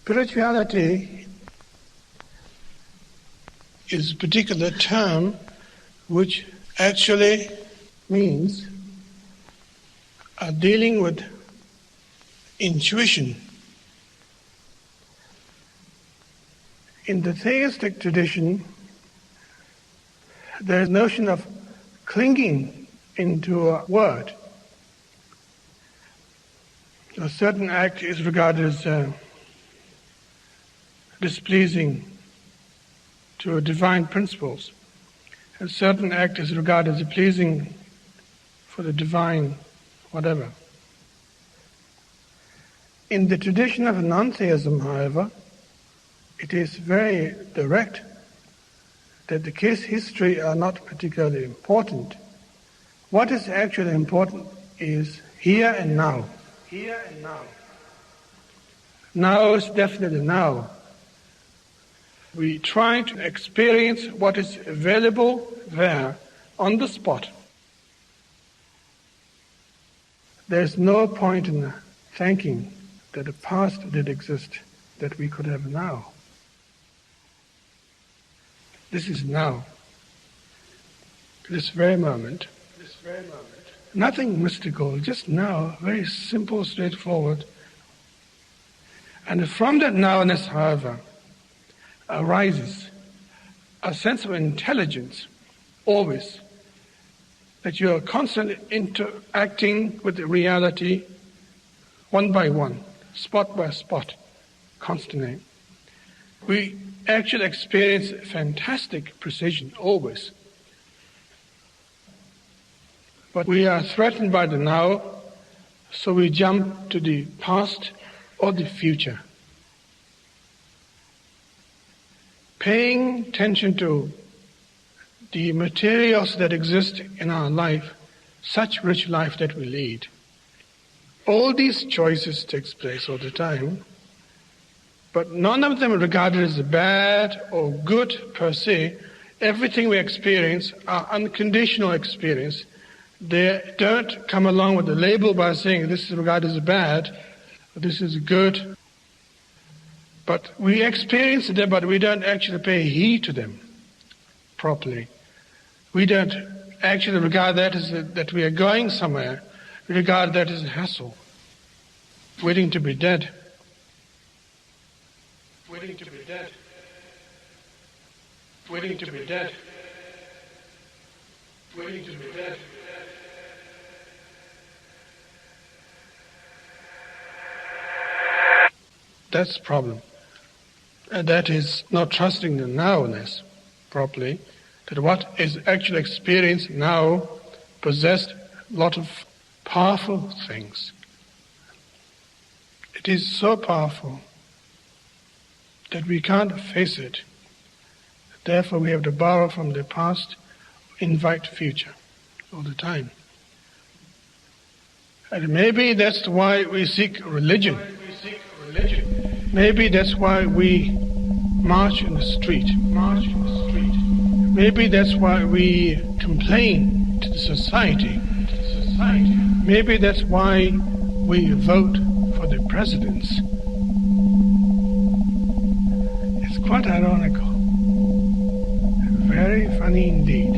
Spirituality is a particular term which actually means dealing with intuition. In the theistic tradition, there is a notion of clinging into a word. A certain act is regarded as displeasing to divine principles. A certain act is regarded as pleasing for the divine whatever. In the tradition of non-theism, however, it is very direct that the case history are not particularly important. What is actually important is here and now. Here and now. Now is definitely now. We try to experience what is available there on the spot. There's no point in thinking that the past did exist that we could have now. This is now. This very moment. Nothing mystical, just now, very simple, straightforward. And from that nowness, however, arises a sense of intelligence, always, that you are constantly interacting with the reality, one by one, spot by spot, constantly. We actually experience fantastic precision, always. But we are threatened by the now, so we jump to the past or the future. Paying attention to the materials that exist in our life, such rich life that we lead. All these choices takes place all the time, but none of them are regarded as bad or good per se. Everything we experience are unconditional experience. They don't come along with a label by saying this is regarded as bad, or this is good. But we experience them, but we don't actually pay heed to them properly. We don't actually regard that as that we are going somewhere. We regard that as a hassle, waiting to be dead. Waiting to be dead. Waiting to be dead. Waiting to be dead. That's the problem. And that is not trusting the nowness properly, that what is actually experienced now possessed a lot of powerful things. It is so powerful that we can't face it. Therefore we have to borrow from the past, invite future all the time. And maybe that's why we seek religion. Maybe that's why we march in the street. Maybe that's why we complain to the society. Maybe that's why we vote for the presidents. It's quite ironical. Very funny indeed.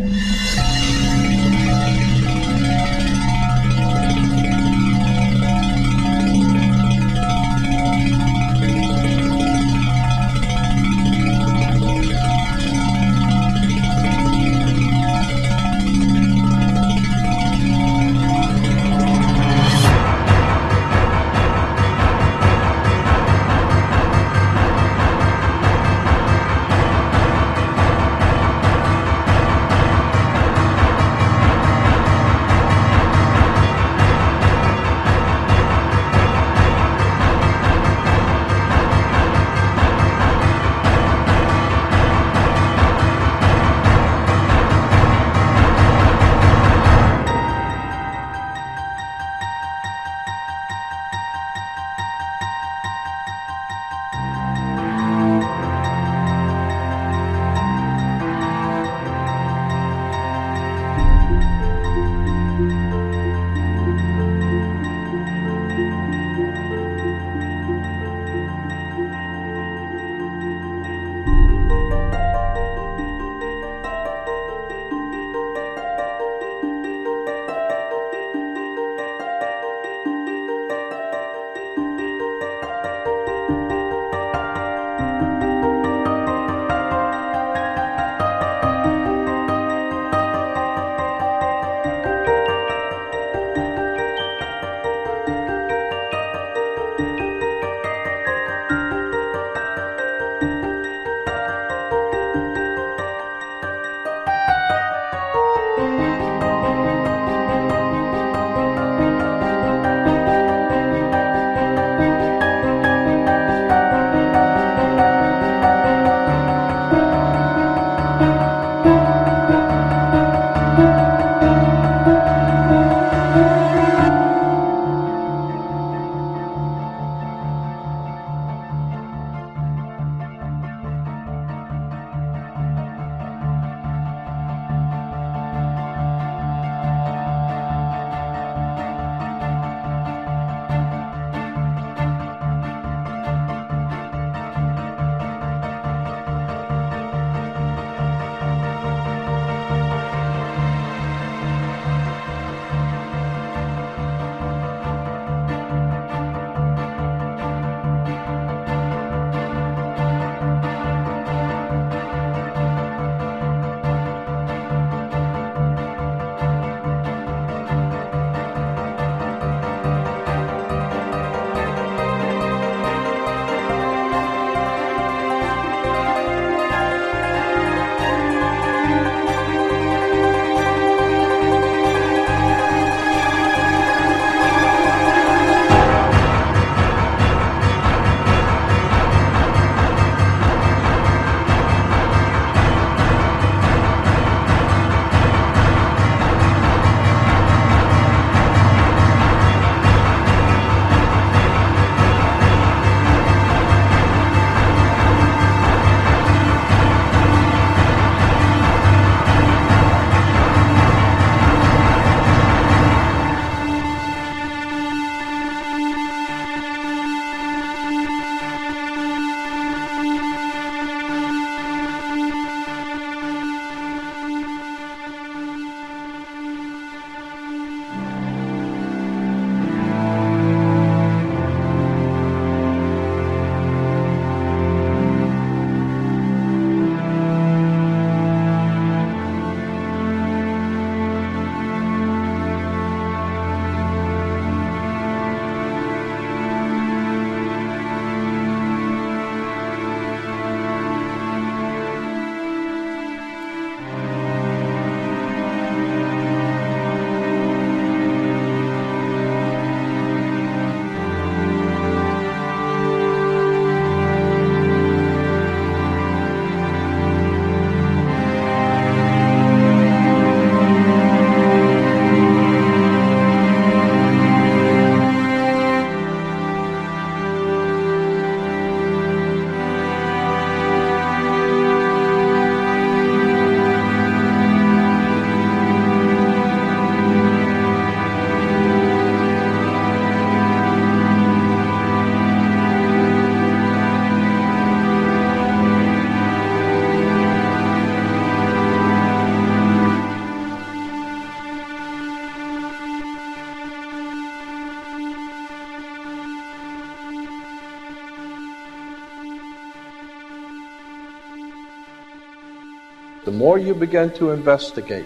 the more you begin to investigate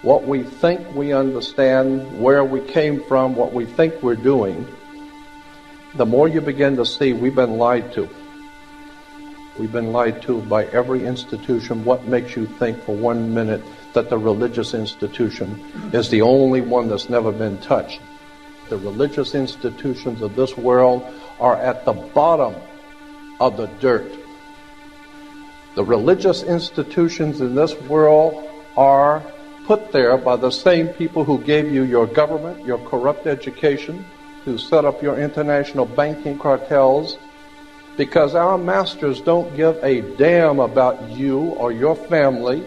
what we think we understand, where we came from, what we think we're doing, the more you begin to see we've been lied to. We've been lied to by every institution. What makes you think for 1 minute that the religious institution is the only one that's never been touched? The religious institutions of this world are at the bottom of the dirt. The religious institutions in this world are put there by the same people who gave you your government, your corrupt education, who set up your international banking cartels, because our masters don't give a damn about you or your family.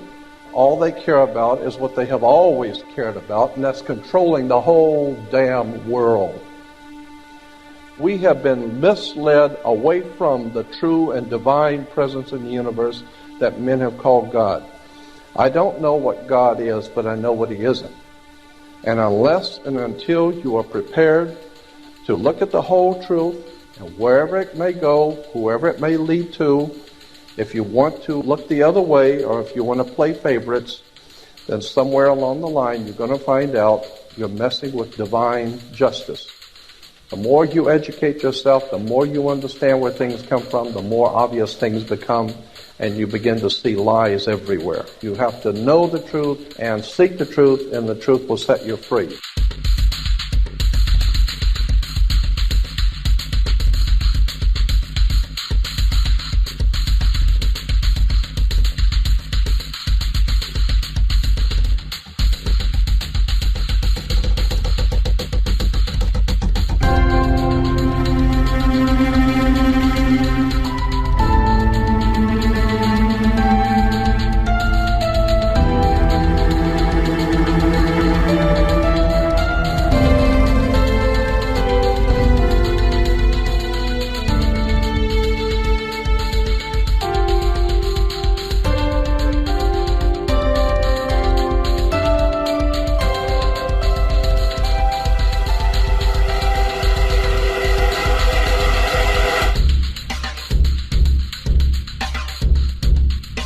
All they care about is what they have always cared about, and that's controlling the whole damn world. We have been misled away from the true and divine presence in the universe that men have called God. I don't know what God is, but I know what He isn't. And unless and until you are prepared to look at the whole truth, and wherever it may go, whoever it may lead to, if you want to look the other way, or if you want to play favorites, then somewhere along the line you're going to find out you're messing with divine justice. The more you educate yourself, the more you understand where things come from, the more obvious things become, and you begin to see lies everywhere. You have to know the truth and seek the truth, and the truth will set you free.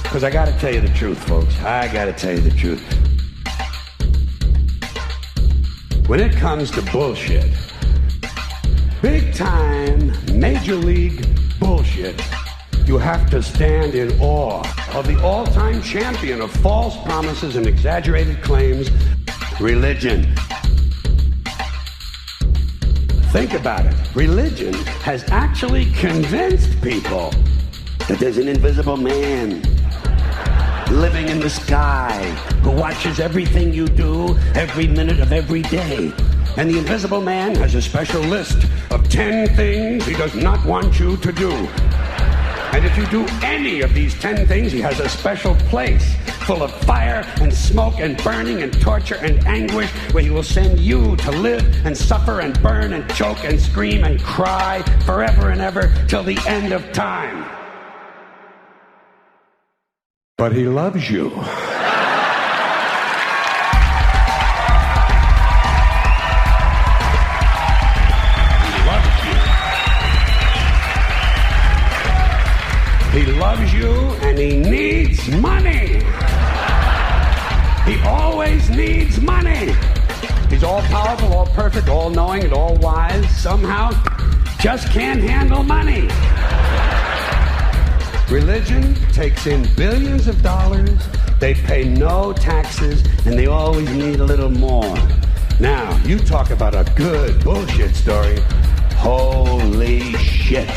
Because I gotta tell you the truth, folks. I gotta tell you the truth. When it comes to bullshit, big time, major league bullshit, you have to stand in awe of the all-time champion of false promises and exaggerated claims, religion. Think about it. Religion has actually convinced people that there's an invisible man living in the sky who watches everything you do every minute of every day. And the invisible man has a special list of 10 things he does not want you to do. And if you do any of these 10 things, he has a special place full of fire and smoke and burning and torture and anguish where he will send you to live and suffer and burn and choke and scream and cry forever and ever till the end of time. But he loves you. He loves you and he needs money. He always needs money. He's all powerful, all perfect, all knowing, and all wise. Somehow just can't handle money. Religion takes in billions of dollars, they pay no taxes, and they always need a little more. Now, you talk about a good bullshit story. Holy shit.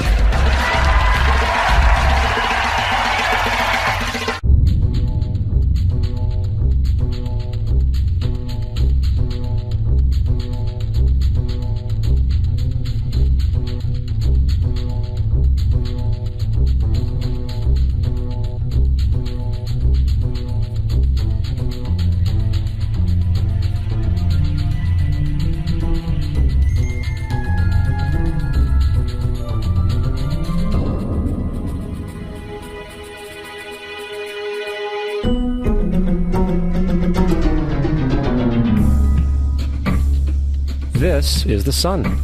This is the sun.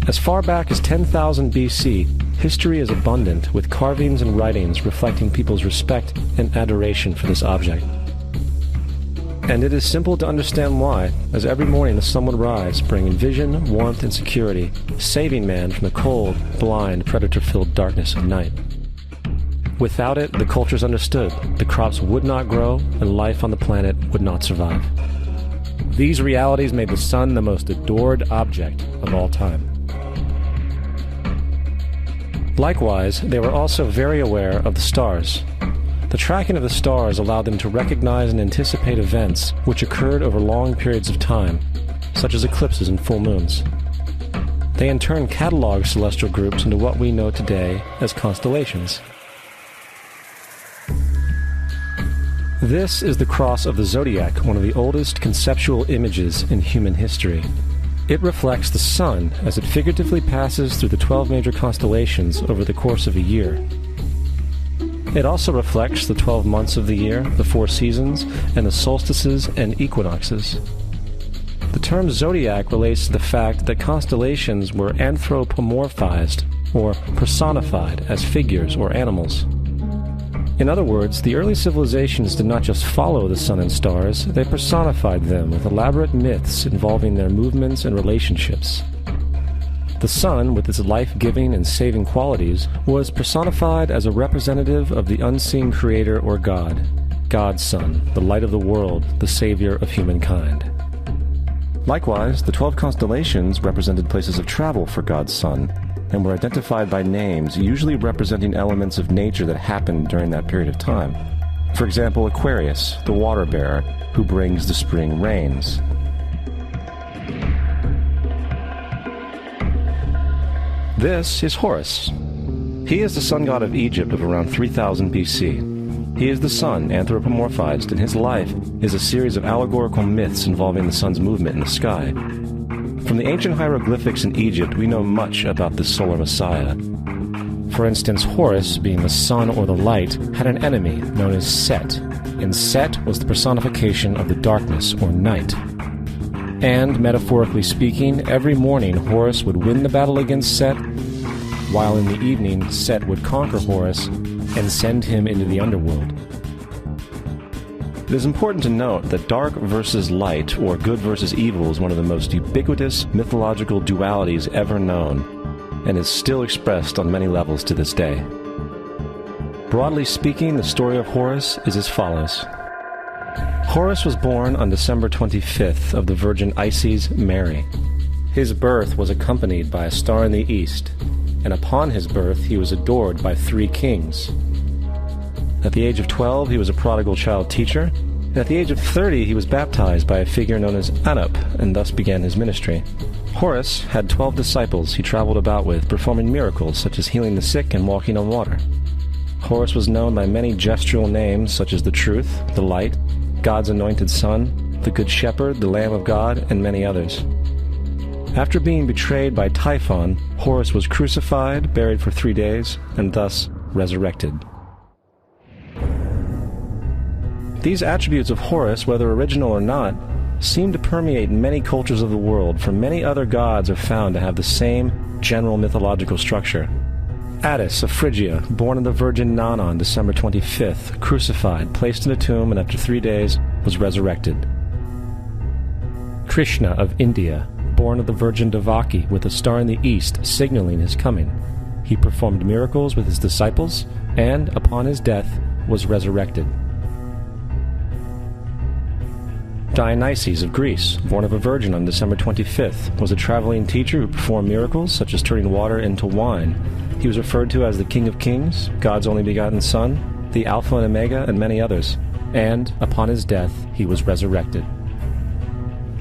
As far back as 10,000 BC, history is abundant with carvings and writings reflecting people's respect and adoration for this object. And it is simple to understand why, as every morning the sun would rise, bringing vision, warmth, and security, saving man from the cold, blind, predator-filled darkness of night. Without it, the cultures understood, the crops would not grow, and life on the planet would not survive. These realities made the sun the most adored object of all time. Likewise, they were also very aware of the stars. The tracking of the stars allowed them to recognize and anticipate events which occurred over long periods of time, such as eclipses and full moons. They in turn cataloged celestial groups into what we know today as constellations. This is the cross of the zodiac, one of the oldest conceptual images in human history. It reflects the sun as it figuratively passes through the 12 major constellations over the course of a year. It also reflects the 12 months of the year, the 4 seasons, and the solstices and equinoxes. The term zodiac relates to the fact that constellations were anthropomorphized, or personified, as figures or animals. In other words, the early civilizations did not just follow the sun and stars, they personified them with elaborate myths involving their movements and relationships. The sun, with its life-giving and saving qualities, was personified as a representative of the unseen creator or God, God's Son, the light of the world, the savior of humankind. Likewise, the 12 constellations represented places of travel for God's Son, and were identified by names, usually representing elements of nature that happened during that period of time. For example, Aquarius, the water bearer, who brings the spring rains. This is Horus. He is the sun god of Egypt of around 3000 BC. He is the sun anthropomorphized, and his life is a series of allegorical myths involving the sun's movement in the sky. From the ancient hieroglyphics in Egypt, we know much about this solar messiah. For instance, Horus, being the sun or the light, had an enemy known as Set, and Set was the personification of the darkness or night. And, metaphorically speaking, every morning Horus would win the battle against Set, while in the evening Set would conquer Horus and send him into the underworld. It is important to note that dark versus light, or good versus evil, is one of the most ubiquitous mythological dualities ever known, and is still expressed on many levels to this day. Broadly speaking, the story of Horus is as follows. Horus was born on December 25th of the Virgin Isis Mary. His birth was accompanied by a star in the east, and upon his birth he was adored by 3 kings. At the age of 12, he was a prodigal child teacher, and at the age of 30, he was baptized by a figure known as Anup, and thus began his ministry. Horus had 12 disciples he traveled about with, performing miracles such as healing the sick and walking on water. Horus was known by many gestural names such as the Truth, the Light, God's Anointed Son, the Good Shepherd, the Lamb of God, and many others. After being betrayed by Typhon, Horus was crucified, buried for 3 days, and thus resurrected. These attributes of Horus, whether original or not, seem to permeate many cultures of the world, for many other gods are found to have the same general mythological structure. Attis of Phrygia, born of the Virgin Nana on December 25th, crucified, placed in a tomb, and after 3 days was resurrected. Krishna of India, born of the Virgin Devaki, with a star in the east signaling his coming. He performed miracles with his disciples, and, upon his death, was resurrected. Dionysus of Greece, born of a virgin on December 25th, was a traveling teacher who performed miracles such as turning water into wine. He was referred to as the King of Kings, God's only begotten Son, the Alpha and Omega, and many others. And, upon his death, he was resurrected.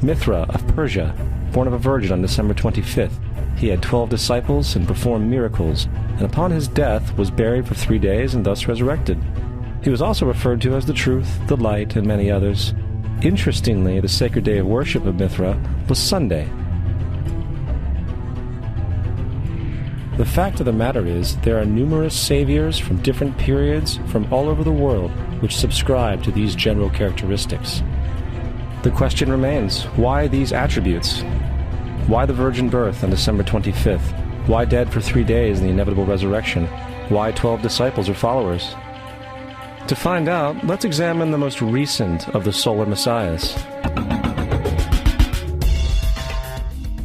Mithra of Persia, born of a virgin on December 25th, he had 12 disciples and performed miracles, and upon his death was buried for 3 days and thus resurrected. He was also referred to as the Truth, the Light, and many others. Interestingly, the sacred day of worship of Mithra was Sunday. The fact of the matter is, there are numerous saviors from different periods from all over the world which subscribe to these general characteristics. The question remains, why these attributes? Why the virgin birth on December 25th? Why dead for 3 days in the inevitable resurrection? Why 12 disciples or followers? To find out, let's examine the most recent of the solar messiahs.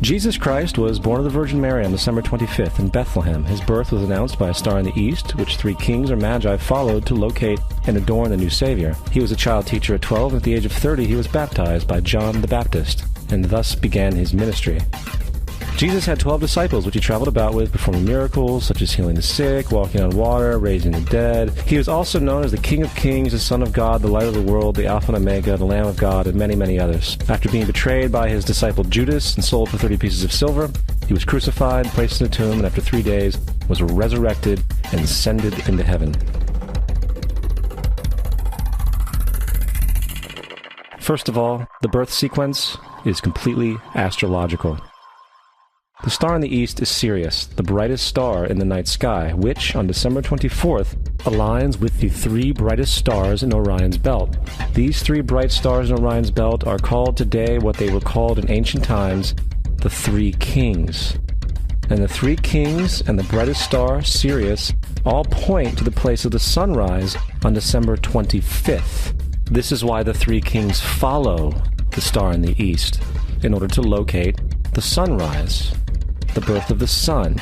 Jesus Christ was born of the Virgin Mary on December 25th in Bethlehem. His birth was announced by a star in the east, which 3 kings or magi followed to locate and adorn the new Savior. He was a child teacher at 12, and at the age of 30 he was baptized by John the Baptist, and thus began his ministry. Jesus had 12 disciples, which he traveled about with, performing miracles such as healing the sick, walking on water, raising the dead. He was also known as the King of Kings, the Son of God, the Light of the World, the Alpha and Omega, the Lamb of God, and many, many others. After being betrayed by his disciple Judas and sold for 30 pieces of silver, he was crucified, placed in a tomb, and after 3 days was resurrected and ascended into heaven. First of all, the birth sequence is completely astrological. The star in the east is Sirius, the brightest star in the night sky, which, on December 24th, aligns with the 3 brightest stars in Orion's belt. These 3 bright stars in Orion's belt are called today what they were called in ancient times, the 3 kings. And the 3 kings and the brightest star, Sirius, all point to the place of the sunrise on December 25th. This is why the 3 kings follow the star in the east, in order to locate the sunrise, the birth of the sun.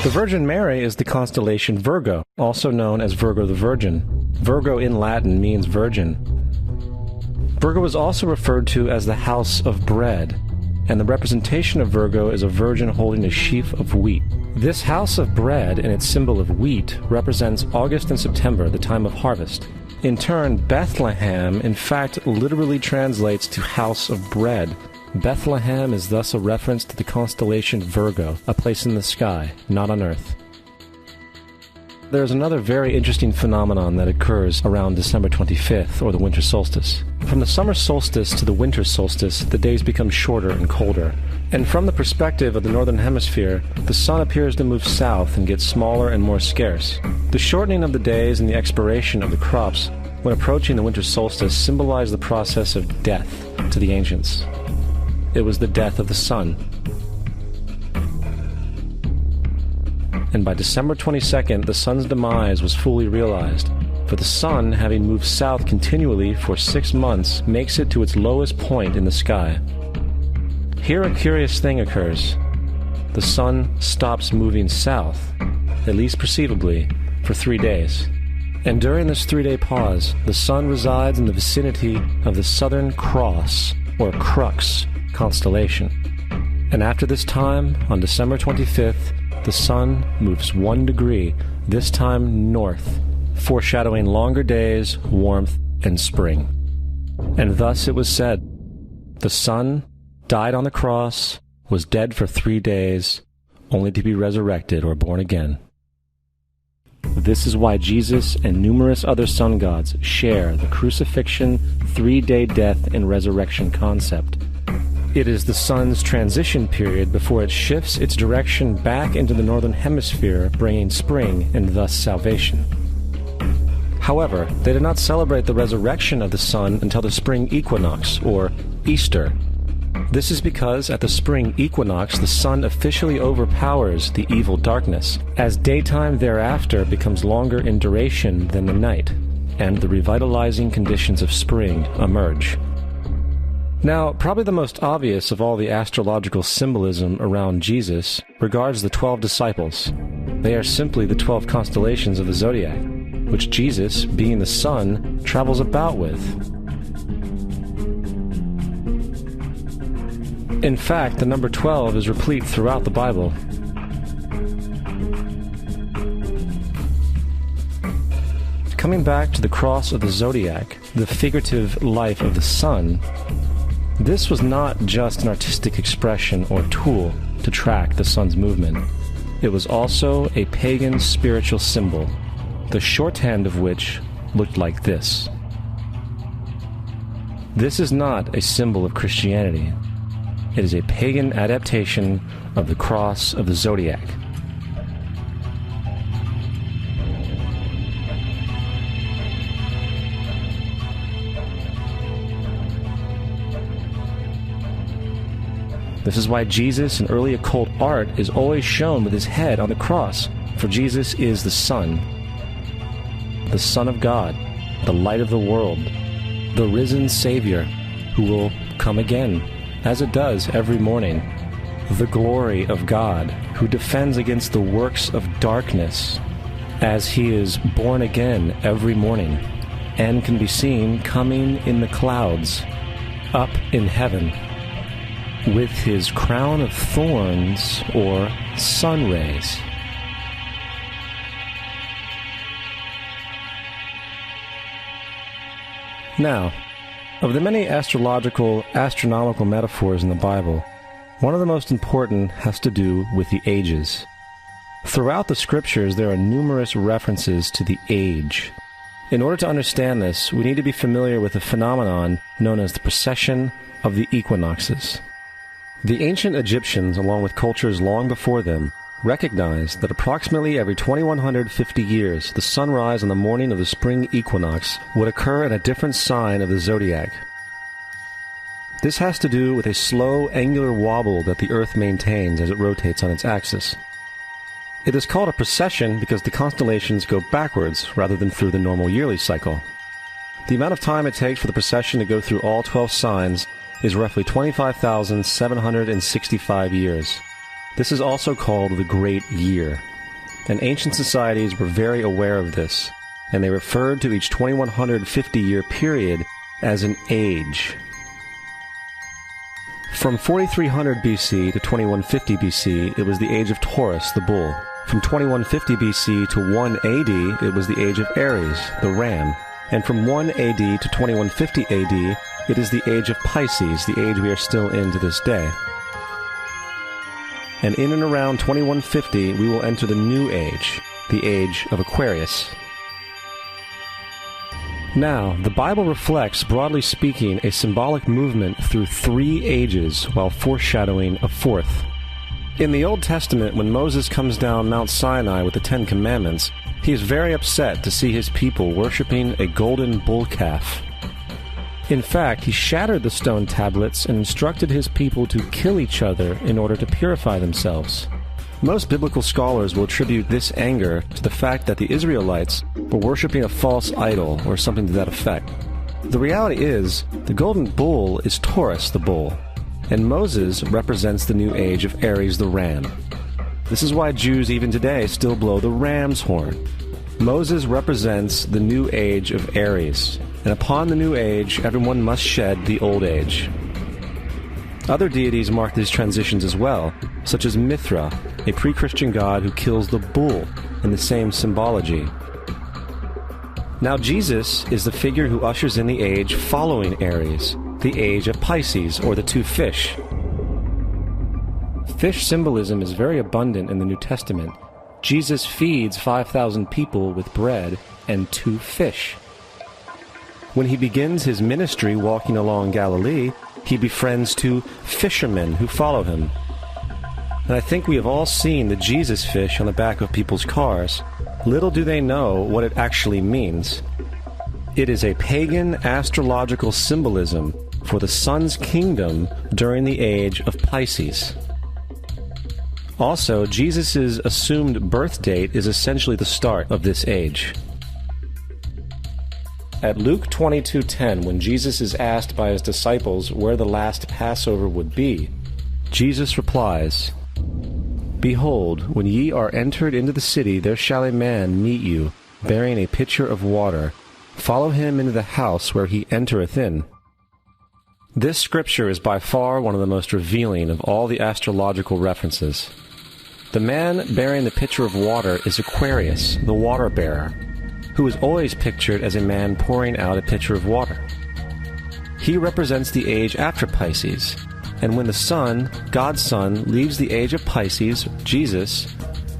The Virgin Mary is the constellation Virgo, also known as Virgo the Virgin. Virgo in Latin means virgin. Virgo is also referred to as the house of bread, and the representation of Virgo is a virgin holding a sheaf of wheat. This house of bread and its symbol of wheat represents August and September, the time of harvest. In turn, Bethlehem, in fact, literally translates to house of bread. Bethlehem is thus a reference to the constellation Virgo, a place in the sky, not on Earth. There is another very interesting phenomenon that occurs around December 25th, or the winter solstice. From the summer solstice to the winter solstice, the days become shorter and colder. And from the perspective of the northern hemisphere, the sun appears to move south and get smaller and more scarce. The shortening of the days and the expiration of the crops when approaching the winter solstice symbolize the process of death to the ancients. It was the death of the sun. And by December 22nd, the sun's demise was fully realized, for the sun, having moved south continually for 6 months, makes it to its lowest point in the sky. Here a curious thing occurs. The sun stops moving south, at least perceivably, for 3 days. And during this 3-day pause, the sun resides in the vicinity of the Southern Cross, or Crux, constellation. And after this time, on December 25th, the sun moves 1 degree, this time north, foreshadowing longer days, warmth, and spring. And thus it was said, the sun died on the cross, was dead for 3 days, only to be resurrected or born again. This is why Jesus and numerous other sun gods share the crucifixion, 3-day death, and resurrection concept. It is the sun's transition period before it shifts its direction back into the northern hemisphere, bringing spring and thus salvation. However, they did not celebrate the resurrection of the sun until the spring equinox, or Easter. This is because at the spring equinox the sun officially overpowers the evil darkness, as daytime thereafter becomes longer in duration than the night, and the revitalizing conditions of spring emerge. Now, probably the most obvious of all the astrological symbolism around Jesus regards the 12 disciples. They are simply the 12 constellations of the zodiac, which Jesus, being the sun, travels about with. In fact, the number 12 is replete throughout the Bible. Coming back to the cross of the zodiac, the figurative life of the sun, this was not just an artistic expression or tool to track the sun's movement. It was also a pagan spiritual symbol, the shorthand of which looked like this. This is not a symbol of Christianity. It is a pagan adaptation of the cross of the zodiac. This is why Jesus in early occult art is always shown with his head on the cross, for Jesus is the Son of God, the light of the world, the risen Savior who will come again, as it does every morning, the glory of God who defends against the works of darkness, as he is born again every morning and can be seen coming in the clouds up in heaven with his crown of thorns or sun rays. Now, of the many astronomical metaphors in the Bible, one of the most important has to do with the ages. Throughout the scriptures, there are numerous references to the age. In order to understand this, we need to be familiar with a phenomenon known as the precession of the equinoxes. The ancient Egyptians, along with cultures long before them, recognized that approximately every 2150 years, the sunrise on the morning of the spring equinox would occur in a different sign of the zodiac. This has to do with a slow, angular wobble that the Earth maintains as it rotates on its axis. It is called a precession because the constellations go backwards rather than through the normal yearly cycle. The amount of time it takes for the precession to go through all 12 signs is roughly 25,765 years. This is also called the Great Year, and ancient societies were very aware of this, and they referred to each 2150-year period as an age. From 4300 BC to 2150 BC, it was the age of Taurus, the bull. From 2150 BC to 1 AD, it was the age of Aries, the ram. And from 1 AD to 2150 AD, it is the age of Pisces, the age we are still in to this day. And in and around 2150, we will enter the new age, the age of Aquarius. Now, the Bible reflects, broadly speaking, a symbolic movement through 3 ages while foreshadowing a 4th. In the Old Testament, when Moses comes down Mount Sinai with the 10 Commandments, he is very upset to see his people worshiping a golden bull calf. In fact, he shattered the stone tablets and instructed his people to kill each other in order to purify themselves. Most biblical scholars will attribute this anger to the fact that the Israelites were worshiping a false idol or something to that effect. The reality is, the golden bull is Taurus the bull, and Moses represents the new age of Aries the ram. This is why Jews even today still blow the ram's horn. Moses represents the new age of Aries, and upon the new age, everyone must shed the old age. Other deities mark these transitions as well, such as Mithra, a pre-Christian god who kills the bull in the same symbology. Now Jesus is the figure who ushers in the age following Aries, the age of Pisces, or the 2 fish. Fish symbolism is very abundant in the New Testament. Jesus feeds 5,000 people with bread and 2 fish. When he begins his ministry walking along Galilee, he befriends 2 fishermen who follow him. And I think we have all seen the Jesus fish on the back of people's cars. Little do they know what it actually means. It is a pagan astrological symbolism for the sun's kingdom during the age of Pisces. Also, Jesus' assumed birth date is essentially the start of this age. At Luke 22:10, when Jesus is asked by his disciples where the last Passover would be, Jesus replies, "Behold, when ye are entered into the city, there shall a man meet you, bearing a pitcher of water. Follow him into the house where he entereth in." This scripture is by far one of the most revealing of all the astrological references. The man bearing the pitcher of water is Aquarius, the water bearer, who is always pictured as a man pouring out a pitcher of water. He represents the age after Pisces, and when the sun, God's Son, leaves the age of Pisces, Jesus,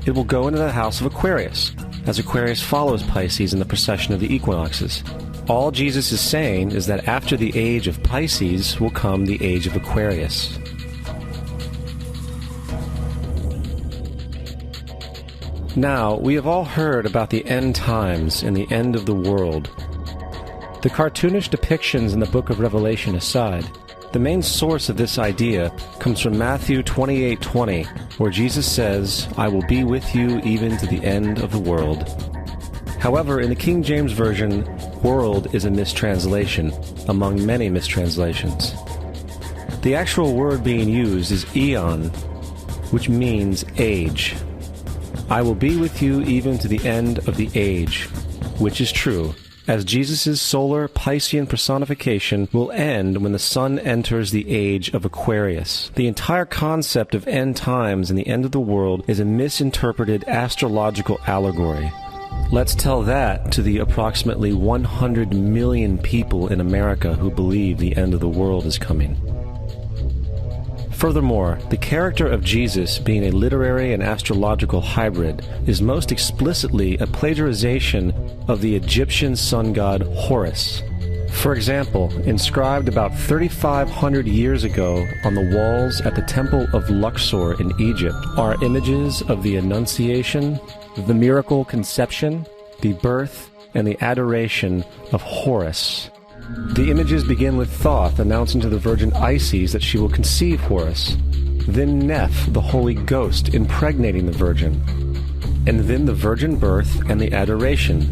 it will go into the house of Aquarius, as Aquarius follows Pisces in the precession of the equinoxes. All Jesus is saying is that after the age of Pisces will come the age of Aquarius. Now, we have all heard about the end times and the end of the world. The cartoonish depictions in the book of Revelation aside, The main source of this idea comes from Matthew 28:20, where Jesus says, "I will be with you even to the end of the world." However, in the King James Version, world is a mistranslation, among many mistranslations. The actual word being used is eon, which means age. I will be with you even to the end of the age, which is true, as Jesus' solar Piscean personification will end when the sun enters the age of Aquarius. The entire concept of end times and the end of the world is a misinterpreted astrological allegory. Let's tell that to the approximately 100 million people in America who believe the end of the world is coming. Furthermore, the character of Jesus being a literary and astrological hybrid is most explicitly a plagiarization of the Egyptian sun god Horus. For example, inscribed about 3,500 years ago on the walls at the Temple of Luxor in Egypt are images of the Annunciation, the miracle conception, the birth, and the adoration of Horus. The images begin with Thoth announcing to the Virgin Isis that she will conceive Horus, then Neph, the Holy Ghost, impregnating the Virgin, and then the virgin birth and the adoration.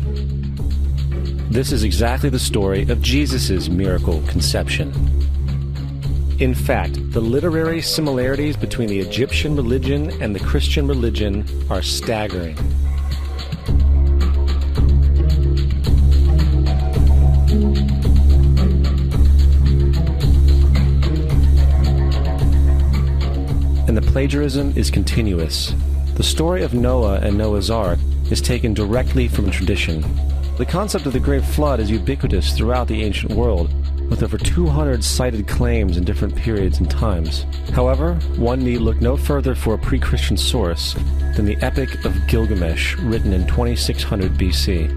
This is exactly the story of Jesus' miracle conception. In fact, the literary similarities between the Egyptian religion and the Christian religion are staggering. And the plagiarism is continuous. The story of Noah and Noah's Ark is taken directly from tradition. The concept of the Great Flood is ubiquitous throughout the ancient world, with over 200 cited claims in different periods and times. However, one need look no further for a pre-Christian source than the Epic of Gilgamesh, written in 2600 BC.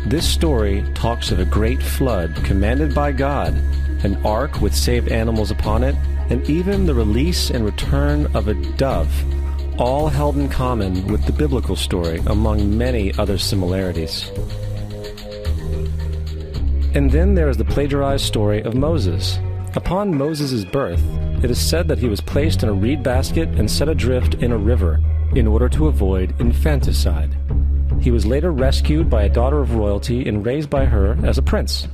This story talks of a great flood commanded by God, an ark with saved animals upon it, and even the release and return of a dove, all held in common with the biblical story, among many other similarities. And then there is the plagiarized story of Moses. Upon Moses' birth, it is said that he was placed in a reed basket and set adrift in a river in order to avoid infanticide. He was later rescued by a daughter of royalty and raised by her as a prince.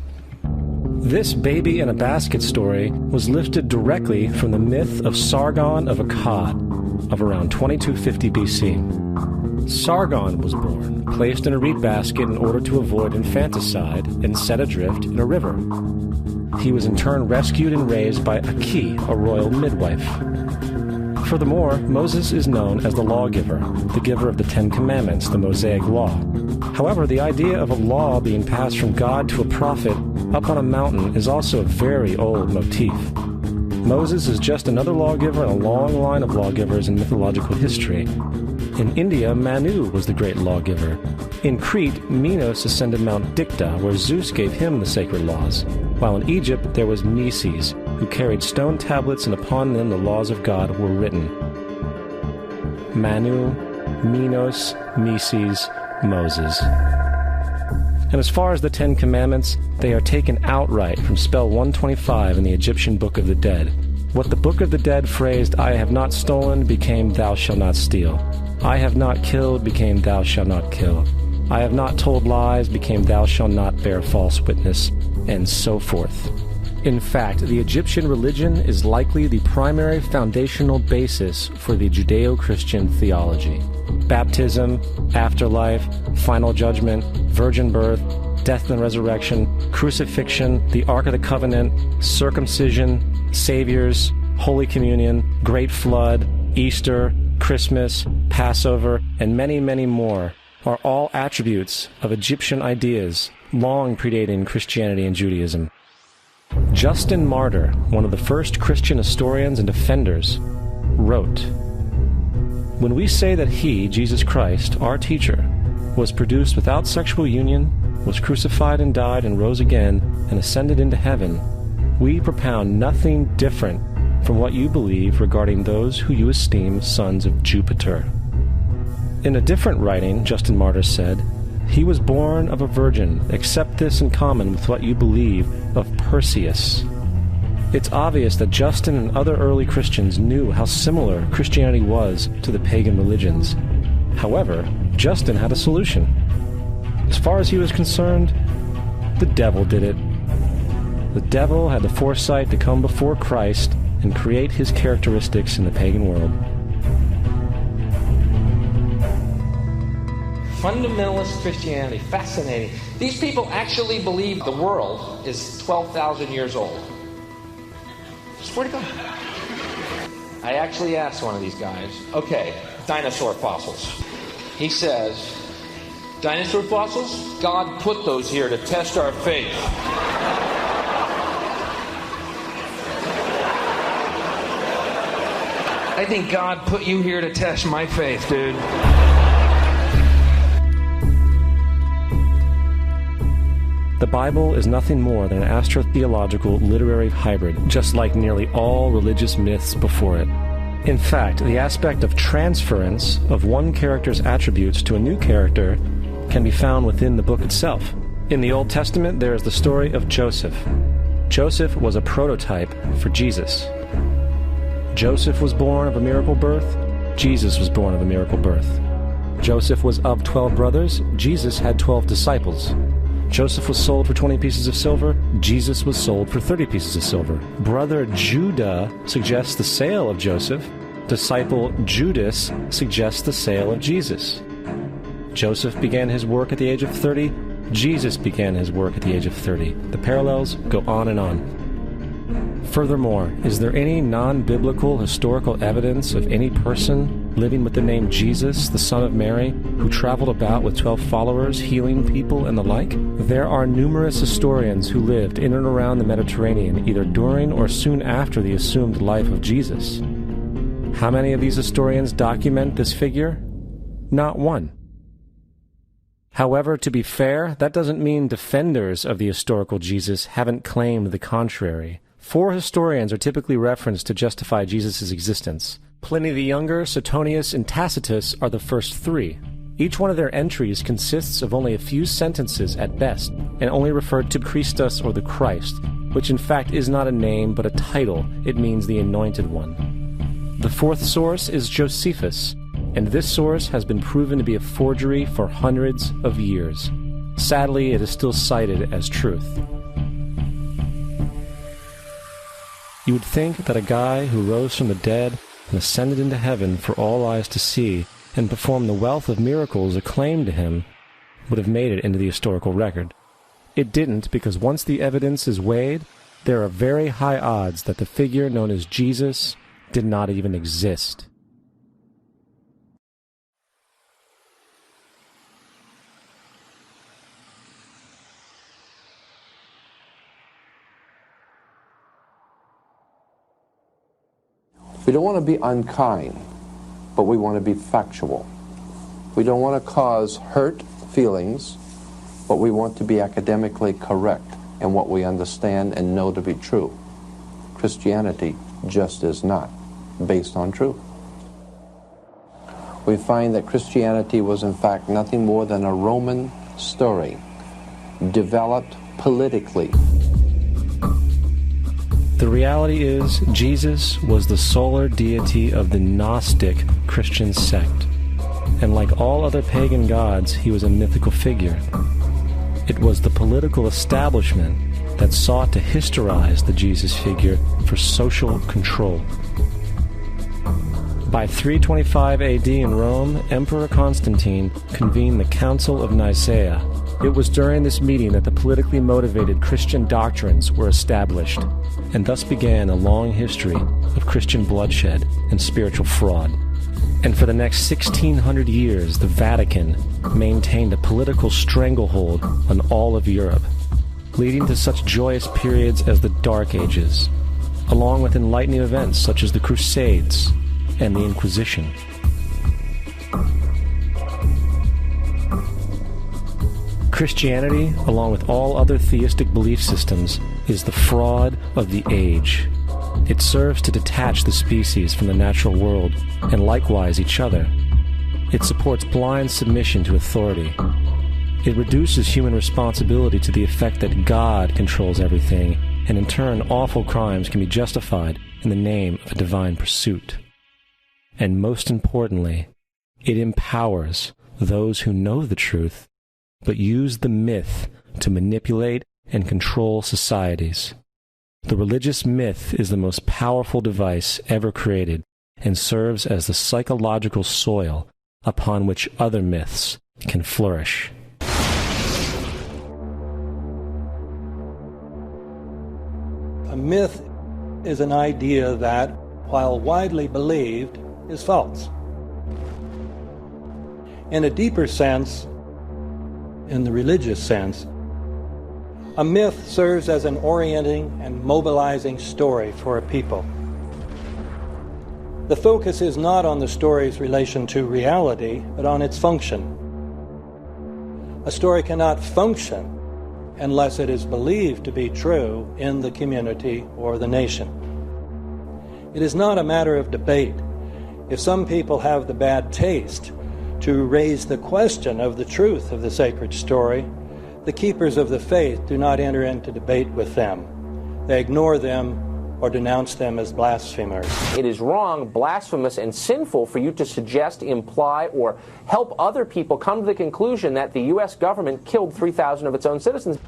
This baby in a basket story was lifted directly from the myth of Sargon of Akkad of around 2250 BC. Sargon was born, placed in a reed basket in order to avoid infanticide, and set adrift in a river. He was in turn rescued and raised by Aki, a royal midwife. Furthermore, Moses is known as the lawgiver, the giver of the Ten Commandments, the Mosaic Law. However, the idea of a law being passed from God to a prophet up on a mountain is also a very old motif. Moses is just another lawgiver in a long line of lawgivers in mythological history. In India, Manu was the great lawgiver. In Crete, Minos ascended Mount Dicta, where Zeus gave him the sacred laws, while in Egypt there was Meses, who carried stone tablets and upon them the laws of God were written. Manu, Minos, Meses, Moses. And as far as the Ten Commandments, they are taken outright from spell 125 in the Egyptian Book of the Dead. What the Book of the Dead phrased, "I have not stolen," became "thou shalt not steal." "I have not killed," became "thou shalt not kill." "I have not told lies," became "thou shalt not bear false witness," and so forth. In fact, the Egyptian religion is likely the primary foundational basis for the Judeo-Christian theology. Baptism, afterlife, final judgment, virgin birth, death and resurrection, crucifixion, the Ark of the Covenant, circumcision, saviors, Holy Communion, Great Flood, Easter, Christmas, Passover, and many, many more are all attributes of Egyptian ideas long predating Christianity and Judaism. Justin Martyr, one of the first Christian historians and defenders, wrote, "When we say that he, Jesus Christ, our teacher, was produced without sexual union, was crucified and died and rose again and ascended into heaven, we propound nothing different from what you believe regarding those who you esteem sons of Jupiter." In a different writing, Justin Martyr said, "He was born of a virgin, except this in common with what you believe of Perseus." It's obvious that Justin and other early Christians knew how similar Christianity was to the pagan religions. However, Justin had a solution. As far as he was concerned, the devil did it. The devil had the foresight to come before Christ and create his characteristics in the pagan world. Fundamentalist Christianity, fascinating. These people actually believe the world is 12,000 years old. Swear to God. I actually asked one of these guys, okay, dinosaur fossils. He says, dinosaur fossils? God put those here to test our faith. I think God put you here to test my faith, dude. The Bible is nothing more than an astrotheological literary hybrid, just like nearly all religious myths before it. In fact, the aspect of transference of one character's attributes to a new character can be found within the book itself. In the Old Testament, there is the story of Joseph. Joseph was a prototype for Jesus. Joseph was born of a miracle birth. Jesus was born of a miracle birth. Joseph was of 12 brothers. Jesus had 12 disciples. Joseph was sold for 20 pieces of silver. Jesus was sold for 30 pieces of silver. Brother Judah suggests the sale of Joseph. Disciple Judas suggests the sale of Jesus. Joseph began his work at the age of 30. Jesus began his work at the age of 30. The parallels go on and on. Furthermore, is there any non-biblical historical evidence of any person living with the name Jesus, the son of Mary, who traveled about with 12 followers, healing people and the like? There are numerous historians who lived in and around the Mediterranean, either during or soon after the assumed life of Jesus. How many of these historians document this figure? Not one. However, to be fair, that doesn't mean defenders of the historical Jesus haven't claimed the contrary. 4 historians are typically referenced to justify Jesus' existence. Pliny the Younger, Suetonius, and Tacitus are the first 3. Each one of their entries consists of only a few sentences at best, and only referred to Christus or the Christ, which in fact is not a name but a title. It means the Anointed One. The 4th source is Josephus, and this source has been proven to be a forgery for hundreds of years. Sadly, it is still cited as truth. You would think that a guy who rose from the dead and ascended into heaven for all eyes to see and performed the wealth of miracles acclaimed to him would have made it into the historical record. It didn't, because once the evidence is weighed, there are very high odds that the figure known as Jesus did not even exist. We don't want to be unkind, but we want to be factual. We don't want to cause hurt feelings, but we want to be academically correct in what we understand and know to be true. Christianity just is not based on truth. We find that Christianity was in fact nothing more than a Roman story, developed politically. The reality is, Jesus was the solar deity of the Gnostic Christian sect, and like all other pagan gods, he was a mythical figure. It was the political establishment that sought to historize the Jesus figure for social control. By 325 AD in Rome, Emperor Constantine convened the Council of Nicaea. It was during this meeting that the politically motivated Christian doctrines were established, and thus began a long history of Christian bloodshed and spiritual fraud. And for the next 1600 years, the Vatican maintained a political stranglehold on all of Europe, leading to such joyous periods as the Dark Ages, along with enlightening events such as the Crusades and the Inquisition. Christianity, along with all other theistic belief systems, is the fraud of the age. It serves to detach the species from the natural world, and likewise each other. It supports blind submission to authority. It reduces human responsibility to the effect that God controls everything, and in turn awful crimes can be justified in the name of a divine pursuit. And most importantly, it empowers those who know the truth, but use the myth to manipulate and control societies. The religious myth is the most powerful device ever created and serves as the psychological soil upon which other myths can flourish. A myth is an idea that, while widely believed, is false. In a deeper sense, in the religious sense, a myth serves as an orienting and mobilizing story for a people. The focus is not on the story's relation to reality, but on its function. A story cannot function unless it is believed to be true in the community or the nation. It is not a matter of debate. If some people have the bad taste to raise the question of the truth of the sacred story, the keepers of the faith do not enter into debate with them. They ignore them or denounce them as blasphemers. It is wrong, blasphemous, and sinful for you to suggest, imply, or help other people come to the conclusion that the U.S. government killed 3,000 of its own citizens.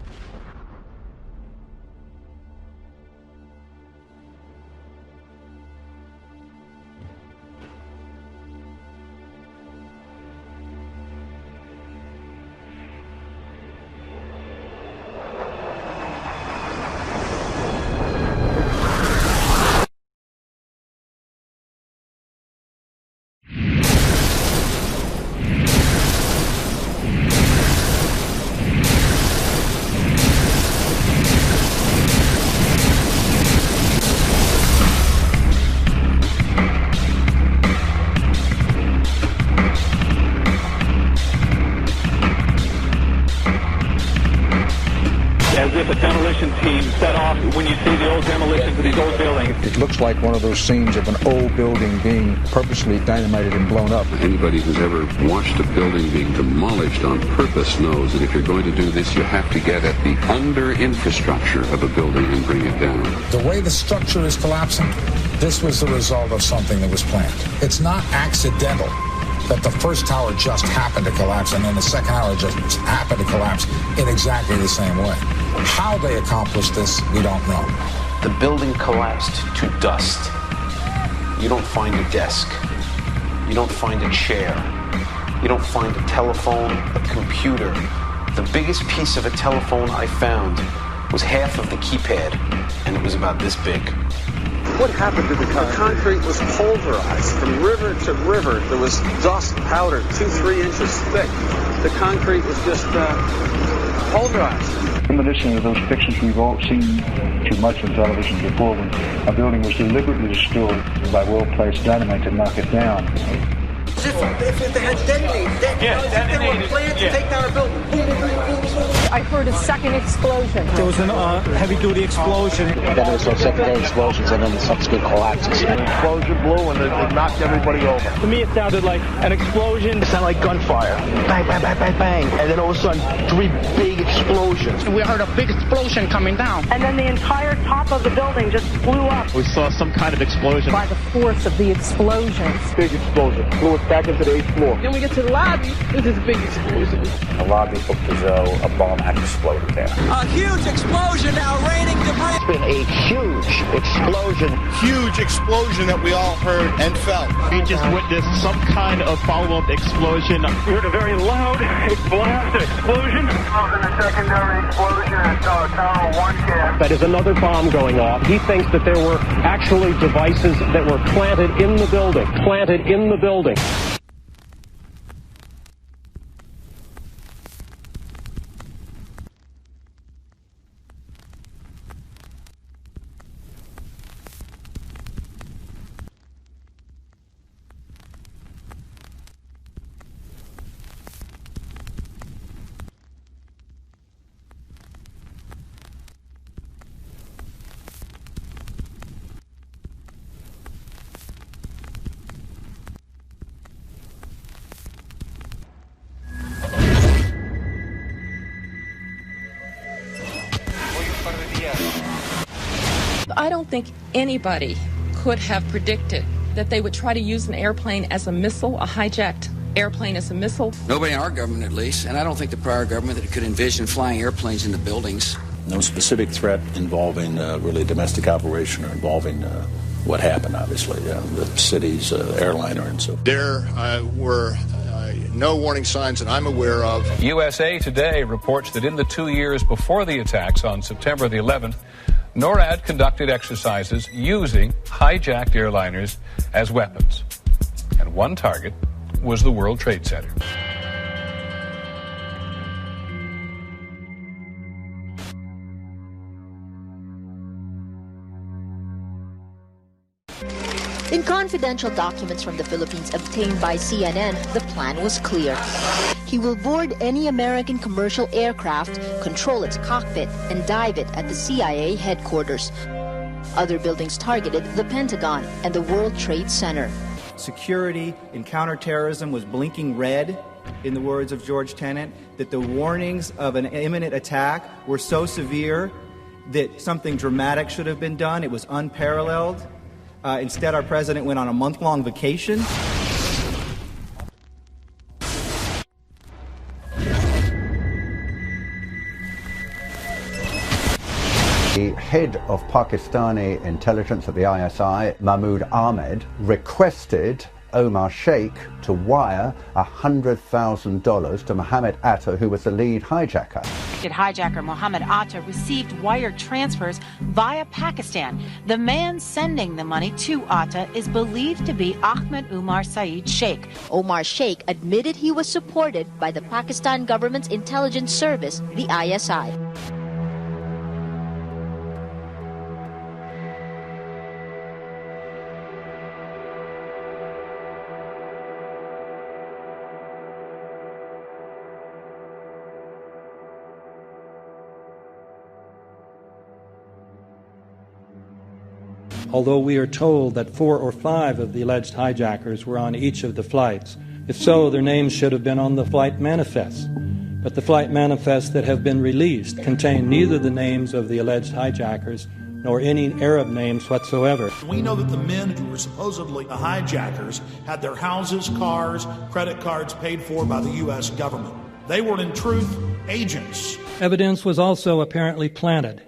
When you see the old demolitions of these old buildings. It looks like one of those scenes of an old building being purposely dynamited and blown up. Anybody who's ever watched a building being demolished on purpose knows that if you're going to do this, you have to get at the under-infrastructure of a building and bring it down. The way the structure is collapsing, this was the result of something that was planned. It's not accidental that the first tower just happened to collapse and then the second tower just happened to collapse in exactly the same way. How they accomplished this, we don't know. The building collapsed to dust. You don't find a desk. You don't find a chair. You don't find a telephone, a computer. The biggest piece of a telephone I found was half of the keypad, and it was about this big. What happened to the concrete? The concrete was pulverized from river to river. There was dust powder 2-3 inches thick. The concrete was just pulverized. Reminiscent of those pictures we've all seen too much on television before, when a building was deliberately destroyed by well-placed dynamite to knock it down. If they had detonated, they were planned to take down a building. Boom, boom, boom, boom, boom. I heard a second explosion. There was a heavy-duty explosion. Then there was some secondary explosions and then subsequent collapses. An explosion blew and it knocked everybody over. To me, it sounded like an explosion. It sounded like gunfire. Bang, bang, bang, bang, bang. And then all of a sudden, 3 big explosions. We heard a big explosion coming down. And then the entire top of the building just blew up. We saw some kind of explosion. By the force of the explosions. Big explosion. Blew us back into the 8th floor. Then we get to the lobby. This is a big explosion. The lobby looked as though a bomb had exploded there. A huge explosion now raining debris. It's been a huge explosion. Huge explosion that we all heard and felt. We just witnessed some kind of follow-up explosion. We heard a very loud blast explosion. A secondary explosion at Tower 1 camp. That is another bomb going off. He thinks that there were actually devices that were planted in the building. Planted in the building. I don't think anybody could have predicted that they would try to use an airplane as a missile, a hijacked airplane as a missile. Nobody in our government, at least, and I don't think the prior government that could envision flying airplanes into buildings. No specific threat involving really domestic operation or involving what happened, obviously, the city's airliner and so forth. There were no warning signs that I'm aware of. USA Today reports that in the 2 years before the attacks on September the 11th, NORAD conducted exercises using hijacked airliners as weapons. And one target was the World Trade Center. In confidential documents from the Philippines obtained by CNN, the plan was clear. He will board any American commercial aircraft, control its cockpit, and dive it at the CIA headquarters. Other buildings targeted the Pentagon and the World Trade Center. Security in counterterrorism was blinking red, in the words of George Tenet, that the warnings of an imminent attack were so severe that something dramatic should have been done. It was unparalleled. Instead, our president went on a month-long vacation. The head of Pakistani intelligence at the ISI, Mahmoud Ahmed, requested Omar Sheikh to wire $100,000 to Mohammed Atta, who was the lead hijacker. Hijacker Mohammed Atta received wire transfers via Pakistan. The man sending the money to Atta is believed to be Ahmed Umar Saeed Sheikh. Omar Sheikh admitted he was supported by the Pakistan government's intelligence service, the ISI. Although we are told that 4 or 5 of the alleged hijackers were on each of the flights. If so, their names should have been on the flight manifests. But the flight manifests that have been released contain neither the names of the alleged hijackers nor any Arab names whatsoever. We know that the men who were supposedly the hijackers had their houses, cars, credit cards paid for by the U.S. government. They were, in truth, agents. Evidence was also apparently planted.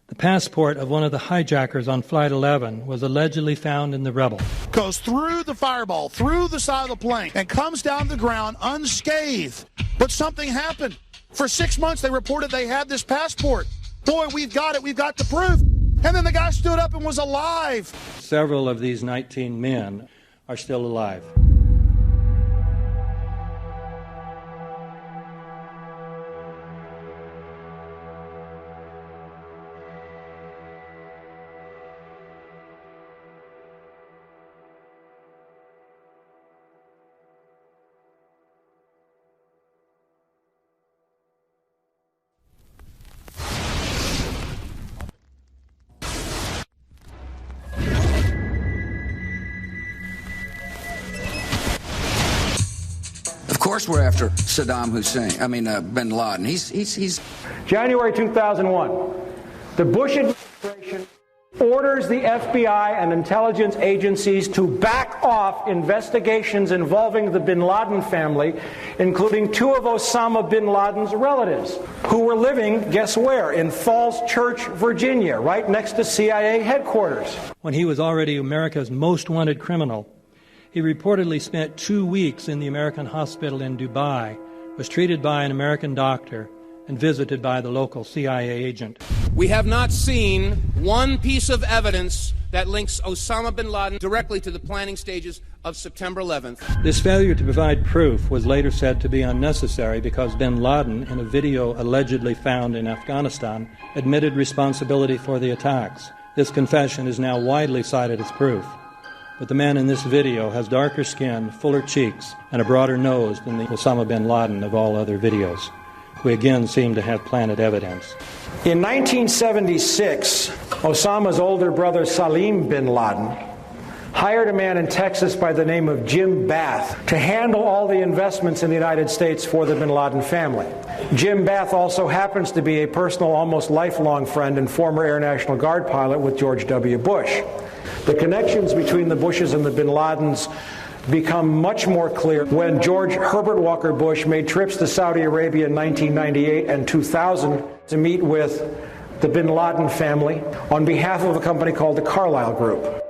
The passport of one of the hijackers on Flight 11 was allegedly found in the rubble. Goes through the fireball, through the side of the plane, and comes down to the ground unscathed. But something happened. For 6 months, they reported they had this passport. Boy, we've got it. We've got the proof. And then the guy stood up and was alive. Several of these 19 men are still alive. Of course we're after Saddam Hussein, bin Laden. He's January 2001, the Bush administration orders the FBI and intelligence agencies to back off investigations involving the bin Laden family, including 2 of Osama bin Laden's relatives, who were living, guess where, in Falls Church, Virginia, right next to CIA headquarters. When he was already America's most wanted criminal, he reportedly spent 2 weeks in the American hospital in Dubai, was treated by an American doctor, and visited by the local CIA agent. We have not seen one piece of evidence that links Osama bin Laden directly to the planning stages of September 11th. This failure to provide proof was later said to be unnecessary because bin Laden, in a video allegedly found in Afghanistan, admitted responsibility for the attacks. This confession is now widely cited as proof. But the man in this video has darker skin, fuller cheeks, and a broader nose than the Osama bin Laden of all other videos. We again seem to have planted evidence. In 1976, Osama's older brother Salim bin Laden hired a man in Texas by the name of Jim Bath to handle all the investments in the United States for the bin Laden family. Jim Bath also happens to be a personal, almost lifelong friend and former Air National Guard pilot with George W. Bush. The connections between the Bushes and the bin Ladens become much more clear when George Herbert Walker Bush made trips to Saudi Arabia in 1998 and 2000 to meet with the bin Laden family on behalf of a company called the Carlyle Group.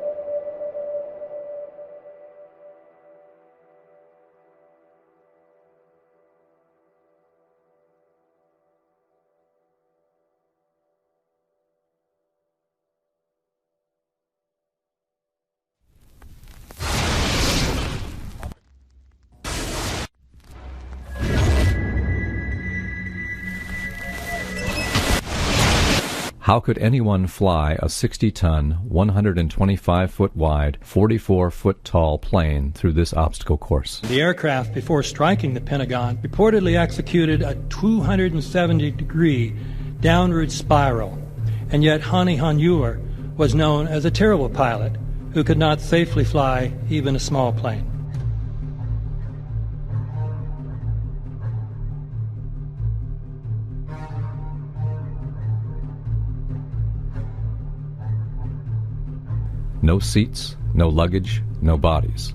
How could anyone fly a 60-ton, 125-foot wide, 44-foot tall plane through this obstacle course? The aircraft, before striking the Pentagon, reportedly executed a 270-degree downward spiral, and yet Hani Hanyour was known as a terrible pilot who could not safely fly even a small plane. No seats, no luggage, no bodies.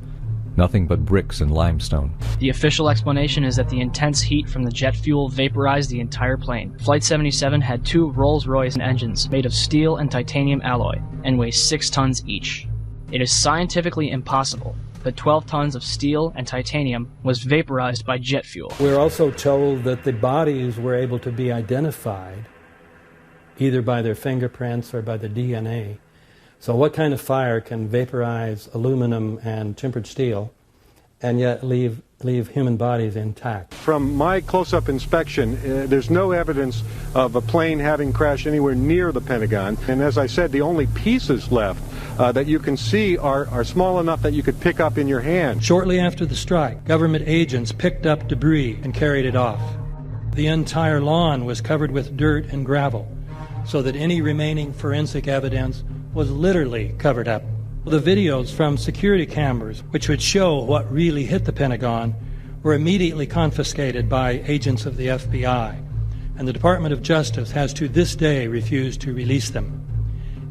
Nothing but bricks and limestone. The official explanation is that the intense heat from the jet fuel vaporized the entire plane. Flight 77 had 2 Rolls-Royce engines made of steel and titanium alloy and weigh 6 tons each. It is scientifically impossible that 12 tons of steel and titanium was vaporized by jet fuel. We're also told that the bodies were able to be identified either by their fingerprints or by the DNA. So what kind of fire can vaporize aluminum and tempered steel and yet leave human bodies intact? From my close-up inspection, there's no evidence of a plane having crashed anywhere near the Pentagon. And as I said, the only pieces left that you can see are small enough that you could pick up in your hand. Shortly after the strike, government agents picked up debris and carried it off. The entire lawn was covered with dirt and gravel, so that any remaining forensic evidence was literally covered up. The videos from security cameras, which would show what really hit the Pentagon, were immediately confiscated by agents of the FBI, and the Department of Justice has to this day refused to release them.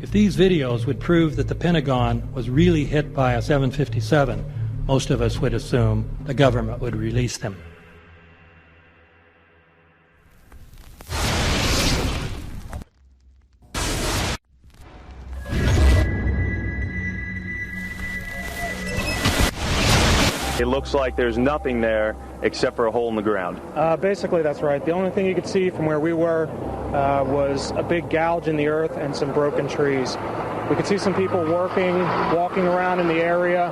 If these videos would prove that the Pentagon was really hit by a 757, most of us would assume the government would release them. It looks like there's nothing there except for a hole in the ground. Basically, that's right. The only thing you could see from where we were was a big gouge in the earth and some broken trees. We could see some people walking around in the area,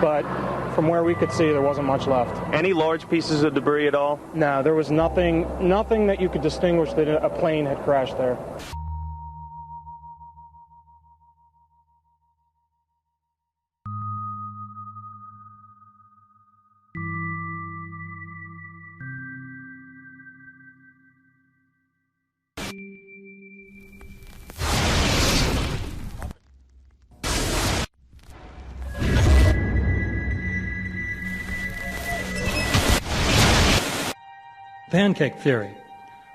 but from where we could see, there wasn't much left. Any large pieces of debris at all? No, there was nothing that you could distinguish that a plane had crashed there. Pancake theory,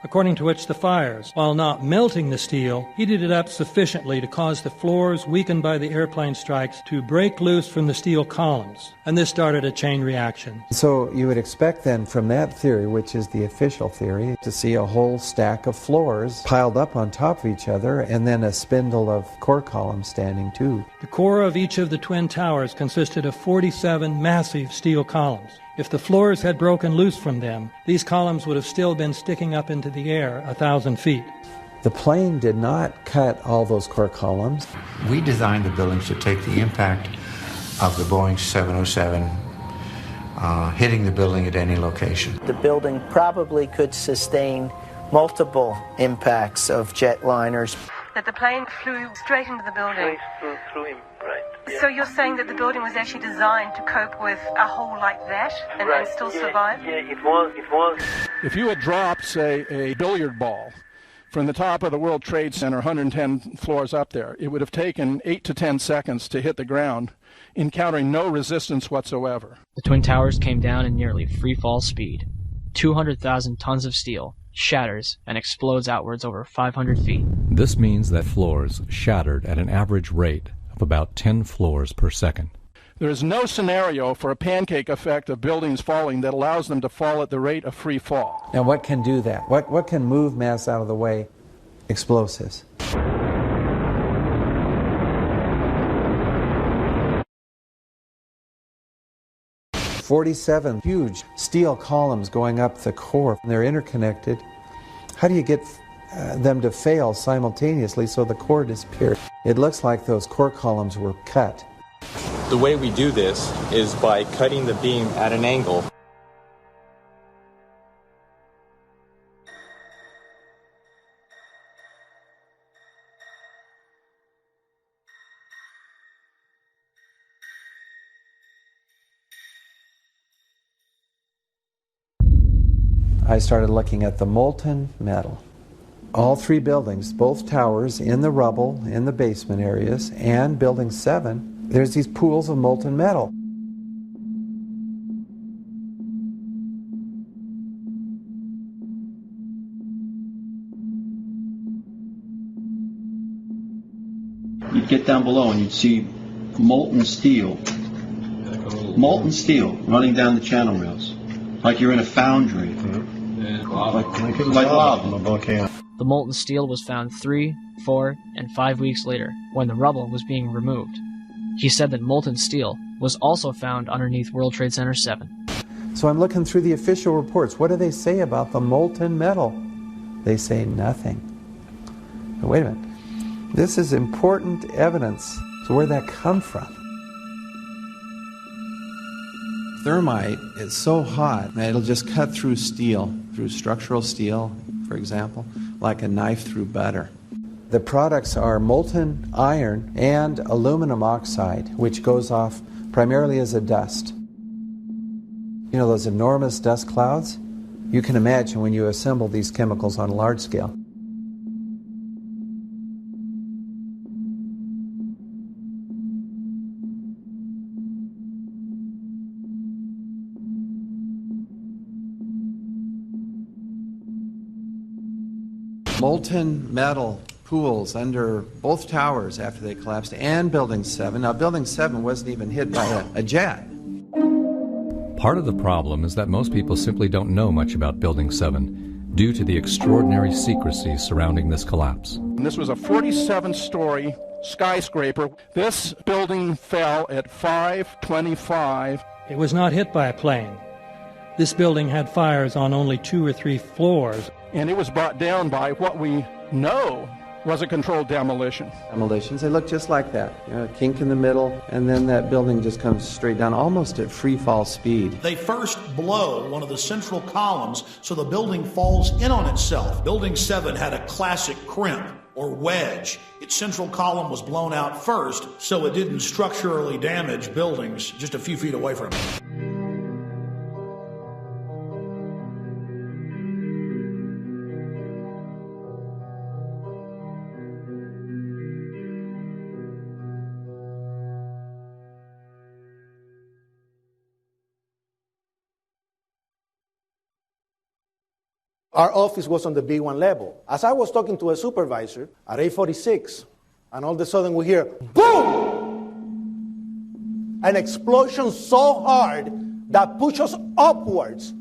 according to which the fires, while not melting the steel, heated it up sufficiently to cause the floors weakened by the airplane strikes to break loose from the steel columns, and this started a chain reaction. So you would expect then from that theory, which is the official theory, to see a whole stack of floors piled up on top of each other and then a spindle of core columns standing too. The core of each of the twin towers consisted of 47 massive steel columns. If the floors had broken loose from them, these columns would have still been sticking up into the air 1,000 feet. The plane did not cut all those core columns. We designed the buildings to take the impact of the Boeing 707 hitting the building at any location. The building probably could sustain multiple impacts of jetliners. That the plane flew straight into the building. Through him, right. Yeah. So you're saying that the building was actually designed to cope with a hole like that and still survive? Yeah, it was. If you had dropped, say, a billiard ball From the top of the World Trade Center, 110 floors up there, it would have taken 8 to 10 seconds to hit the ground, encountering no resistance whatsoever. The Twin Towers came down in nearly free-fall speed. 200,000 tons of steel shatters and explodes outwards over 500 feet. This means that floors shattered at an average rate of about 10 floors per second. There is no scenario for a pancake effect of buildings falling that allows them to fall at the rate of free fall. Now what can do that? What can move mass out of the way? Explosives. "47 huge steel columns going up the core. They're interconnected. How do you get them to fail simultaneously so the core disappears? It looks like those core columns were cut. The way we do this is by cutting the beam at an angle. I started looking at the molten metal. All three buildings, both towers in the rubble, in the basement areas, and Building 7, there's these pools of molten metal. You'd get down below and you'd see molten steel running down the channel rails, like you're in a foundry. Like lava. The molten steel was found 3, 4, and 5 weeks later, when the rubble was being removed. He said that molten steel was also found underneath World Trade Center 7. So I'm looking through the official reports. What do they say about the molten metal? They say nothing. Now, wait a minute. This is important evidence. So where'd that come from? Thermite is so hot that it'll just cut through steel, through structural steel, for example, like a knife through butter. The products are molten iron and aluminum oxide, which goes off primarily as a dust. You know those enormous dust clouds? You can imagine when you assemble these chemicals on a large scale. Molten metal pools under both towers after they collapsed, and Building 7. Now, Building 7 wasn't even hit by a jet. Part of the problem is that most people simply don't know much about Building 7 due to the extraordinary secrecy surrounding this collapse. And this was a 47-story skyscraper. This building fell at 5:25. It was not hit by a plane. This building had fires on only 2 or 3 floors. And it was brought down by what we know was a controlled demolition. Demolitions, they look just like that. You know, a kink in the middle, and then that building just comes straight down, almost at free fall speed. They first blow one of the central columns so the building falls in on itself. Building 7 had a classic crimp or wedge. Its central column was blown out first, so it didn't structurally damage buildings just a few feet away from it. Our office was on the B1 level. As I was talking to a supervisor at 8:46, and all of a sudden we hear, boom! An explosion so hard that pushed us upwards.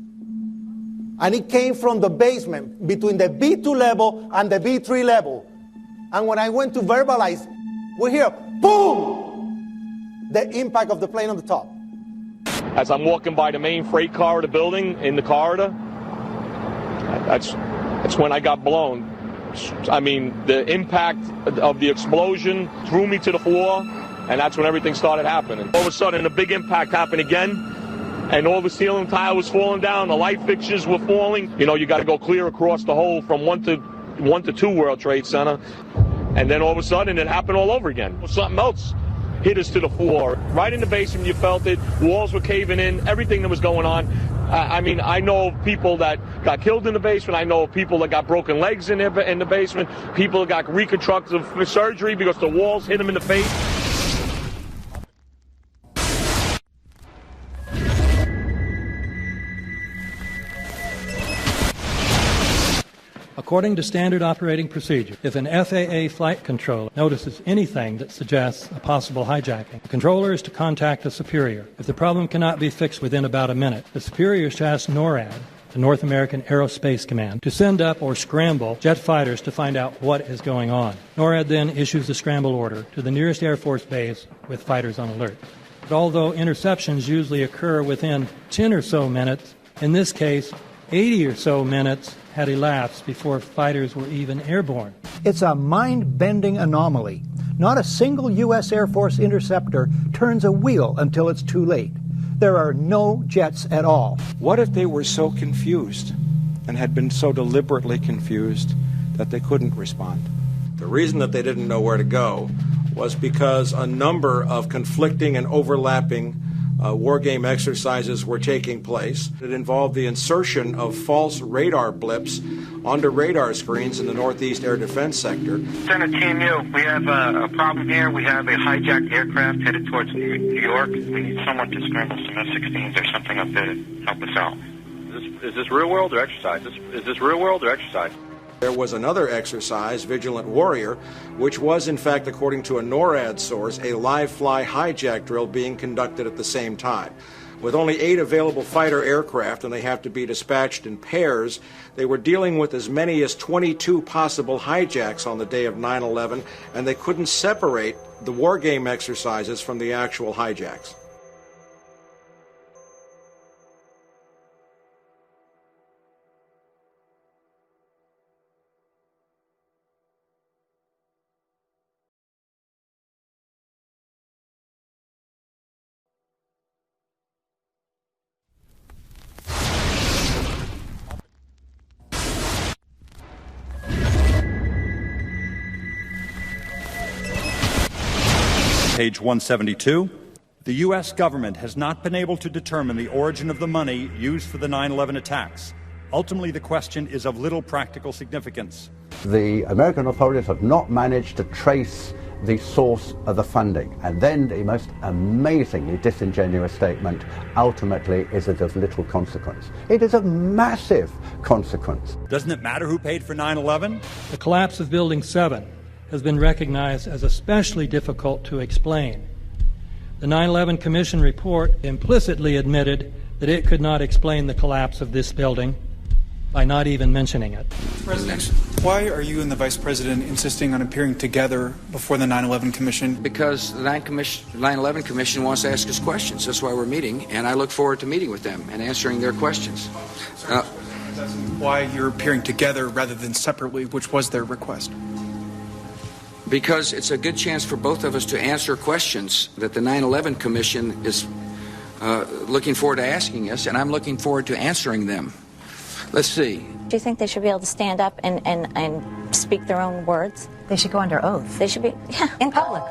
And it came from the basement between the B2 level and the B3 level. And when I went to verbalize, we hear, boom! The impact of the plane on the top. As I'm walking by the main freight corridor building in the corridor, that's when I got blown. I mean, the impact of the explosion threw me to the floor, and that's when everything started happening. All of a sudden, a big impact happened again, and all the ceiling tile was falling down, the light fixtures were falling. You know, you got to go clear across the whole from 1 to 2 World Trade Center, and then all of a sudden, it happened all over again. Something else hit us to the floor. Right in the basement, you felt it. Walls were caving in, everything that was going on. I mean, I know of people that got killed in the basement. I know of people that got broken legs in the basement. People that got reconstructive surgery because the walls hit them in the face. According to standard operating procedure, if an FAA flight controller notices anything that suggests a possible hijacking, the controller is to contact a superior. If the problem cannot be fixed within about a minute, the superior is to ask NORAD, the North American Aerospace Command, to send up or scramble jet fighters to find out what is going on. NORAD then issues the scramble order to the nearest Air Force base with fighters on alert. But although interceptions usually occur within 10 or so minutes, in this case, 80 or so minutes had elapsed before fighters were even airborne. It's a mind-bending anomaly. Not a single U.S. Air Force interceptor turns a wheel until it's too late. There are no jets at all. What if they were so confused and had been so deliberately confused that they couldn't respond? The reason that they didn't know where to go was because a number of conflicting and overlapping war game exercises were taking place. It involved the insertion of false radar blips onto radar screens in the Northeast Air Defense Sector. Center Team U, we have a problem here. We have a hijacked aircraft headed towards New York. We need someone to scramble some F-16s or something up there to help us out. Is this real world or exercise? Is this real world or exercise? There was another exercise, Vigilant Warrior, which was, in fact, according to a NORAD source, a live-fly hijack drill being conducted at the same time. With only 8 available fighter aircraft, and they have to be dispatched in pairs, they were dealing with as many as 22 possible hijacks on the day of 9/11, and they couldn't separate the war game exercises from the actual hijacks. Page 172. The U.S. government has not been able to determine the origin of the money used for the 9/11 attacks. Ultimately, the question is of little practical significance. The American authorities have not managed to trace the source of the funding. And then the most amazingly disingenuous statement ultimately is it of little consequence. It is of massive consequence. Doesn't it matter who paid for 9/11? The collapse of Building 7 has been recognized as especially difficult to explain. The 9/11 Commission report implicitly admitted that it could not explain the collapse of this building by not even mentioning it. President, why are you and the Vice President insisting on appearing together before the 9/11 Commission? Because the 9/11 Commission wants to ask us questions. That's why we're meeting, and I look forward to meeting with them and answering their questions. Why you're appearing together rather than separately, which was their request? Because it's a good chance for both of us to answer questions that the 9/11 Commission is looking forward to asking us, and I'm looking forward to answering them. Let's see. Do you think they should be able to stand up and speak their own words? They should go under oath. They should be, yeah. In public.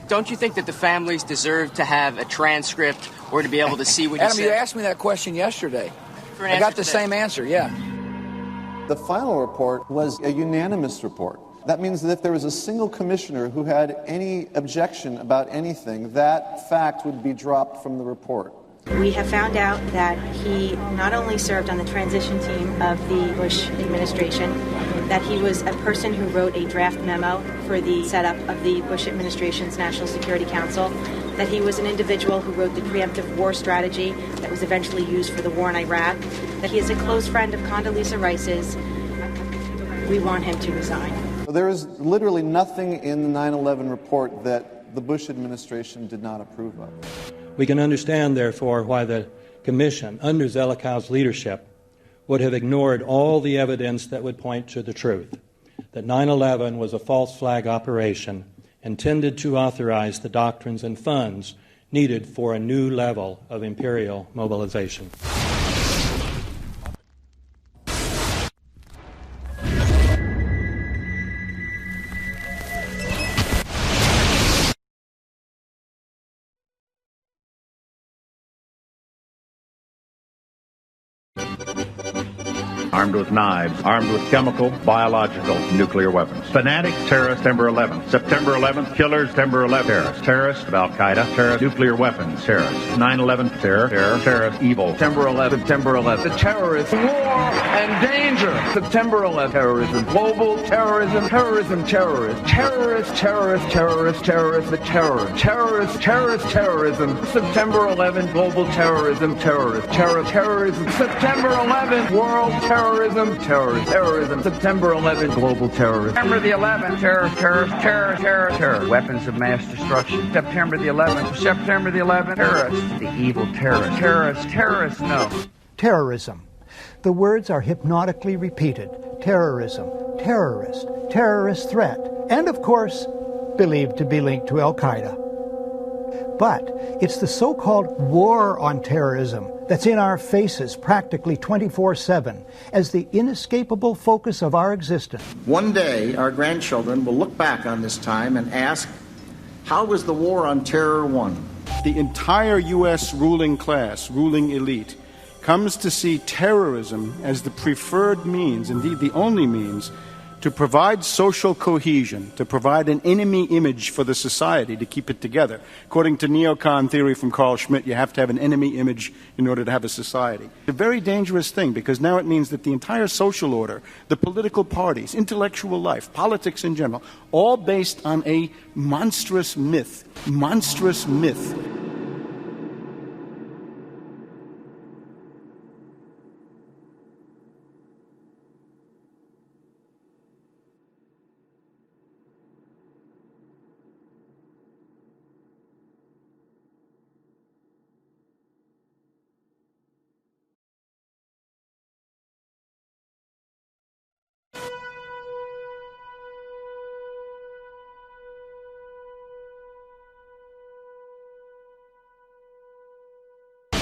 Don't you think that the families deserve to have a transcript or to be able to see what you Adam, said? you asked me that question yesterday. I got the same answer, yeah. The final report was a unanimous report. That means that if there was a single commissioner who had any objection about anything, that fact would be dropped from the report. We have found out that he not only served on the transition team of the Bush administration, that he was a person who wrote a draft memo for the setup of the Bush administration's National Security Council, that he was an individual who wrote the preemptive war strategy that was eventually used for the war in Iraq, that he is a close friend of Condoleezza Rice's. We want him to resign. There is literally nothing in the 9/11 report that the Bush administration did not approve of. We can understand, therefore, why the Commission, under Zelikow's leadership, would have ignored all the evidence that would point to the truth, that 9/11 was a false flag operation intended to authorize the doctrines and funds needed for a new level of imperial mobilization. armed with knives, armed with chemical, biological, nuclear weapons. Fanatics, terrorists, September 11th. September 11th, killers, September 11th, terrorists. Terrorists of Al-Qaeda, terrorists, nuclear weapons, terrorists. 9/11, terror, terrorists, evil. September 11th, September 11th. The terrorists, war and danger. September 11th, terrorism, global terrorism, terrorism, terrorists. Terrorists, terrorists, terrorists, terrorists, the terror. Terrorists, terrorists, terrorism. September 11th, global terrorism, terrorists. Terrorism. September 11th, world terrorism, terrorism. September 11th, global terrorism. September the 11th, terror. Weapons of mass destruction. September the 11th, terrorists. The evil terrorists, no. Terrorism. The words are hypnotically repeated. Terrorism, terrorist, terrorist threat, and of course, believed to be linked to Al-Qaeda. But it's the so-called war on terrorism that's in our faces practically 24/7 as the inescapable focus of our existence. One day, our grandchildren will look back on this time and ask, how was the war on terror won? The entire U.S. ruling class, ruling elite, comes to see terrorism as the preferred means, indeed the only means, to provide social cohesion, to provide an enemy image for the society to keep it together. According to neocon theory from Carl Schmitt, you have to have an enemy image in order to have a society. It's a very dangerous thing because now it means that the entire social order, the political parties, intellectual life, politics in general, all based on a monstrous myth. Monstrous myth.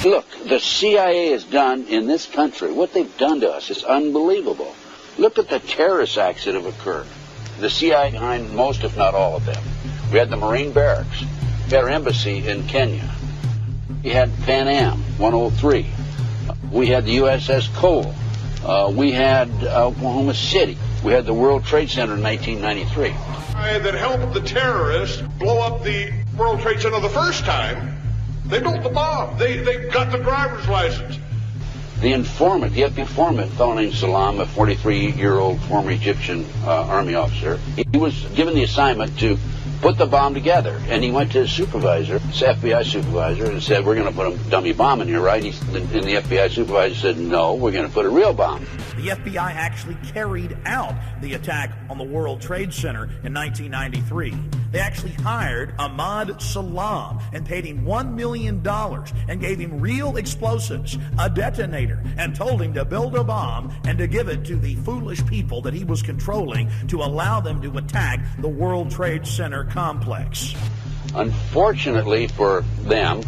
Look, the CIA has done in this country, what they've done to us is unbelievable. Look at the terrorist acts that have occurred. The CIA behind most, if not all of them. We had the Marine barracks. We had our embassy in Kenya. We had Pan Am 103. We had the USS Cole. We had Oklahoma City. We had the World Trade Center in 1993. That helped the terrorists blow up the World Trade Center the first time. They built the bomb. They got the driver's license. The informant, the FBI informant, a fellow named Salam, a 43-year-old former Egyptian army officer, he was given the assignment to put the bomb together. And he went to his supervisor, his FBI supervisor, and said, we're going to put a dummy bomb in here, right? And the FBI supervisor said, no, we're going to put a real bomb. The FBI actually carried out the attack on the World Trade Center in 1993. They actually hired Ahmad Salam and paid him $1 million and gave him real explosives, a detonator, and told him to build a bomb and to give it to the foolish people that he was controlling to allow them to attack the World Trade Center complex. Unfortunately for them,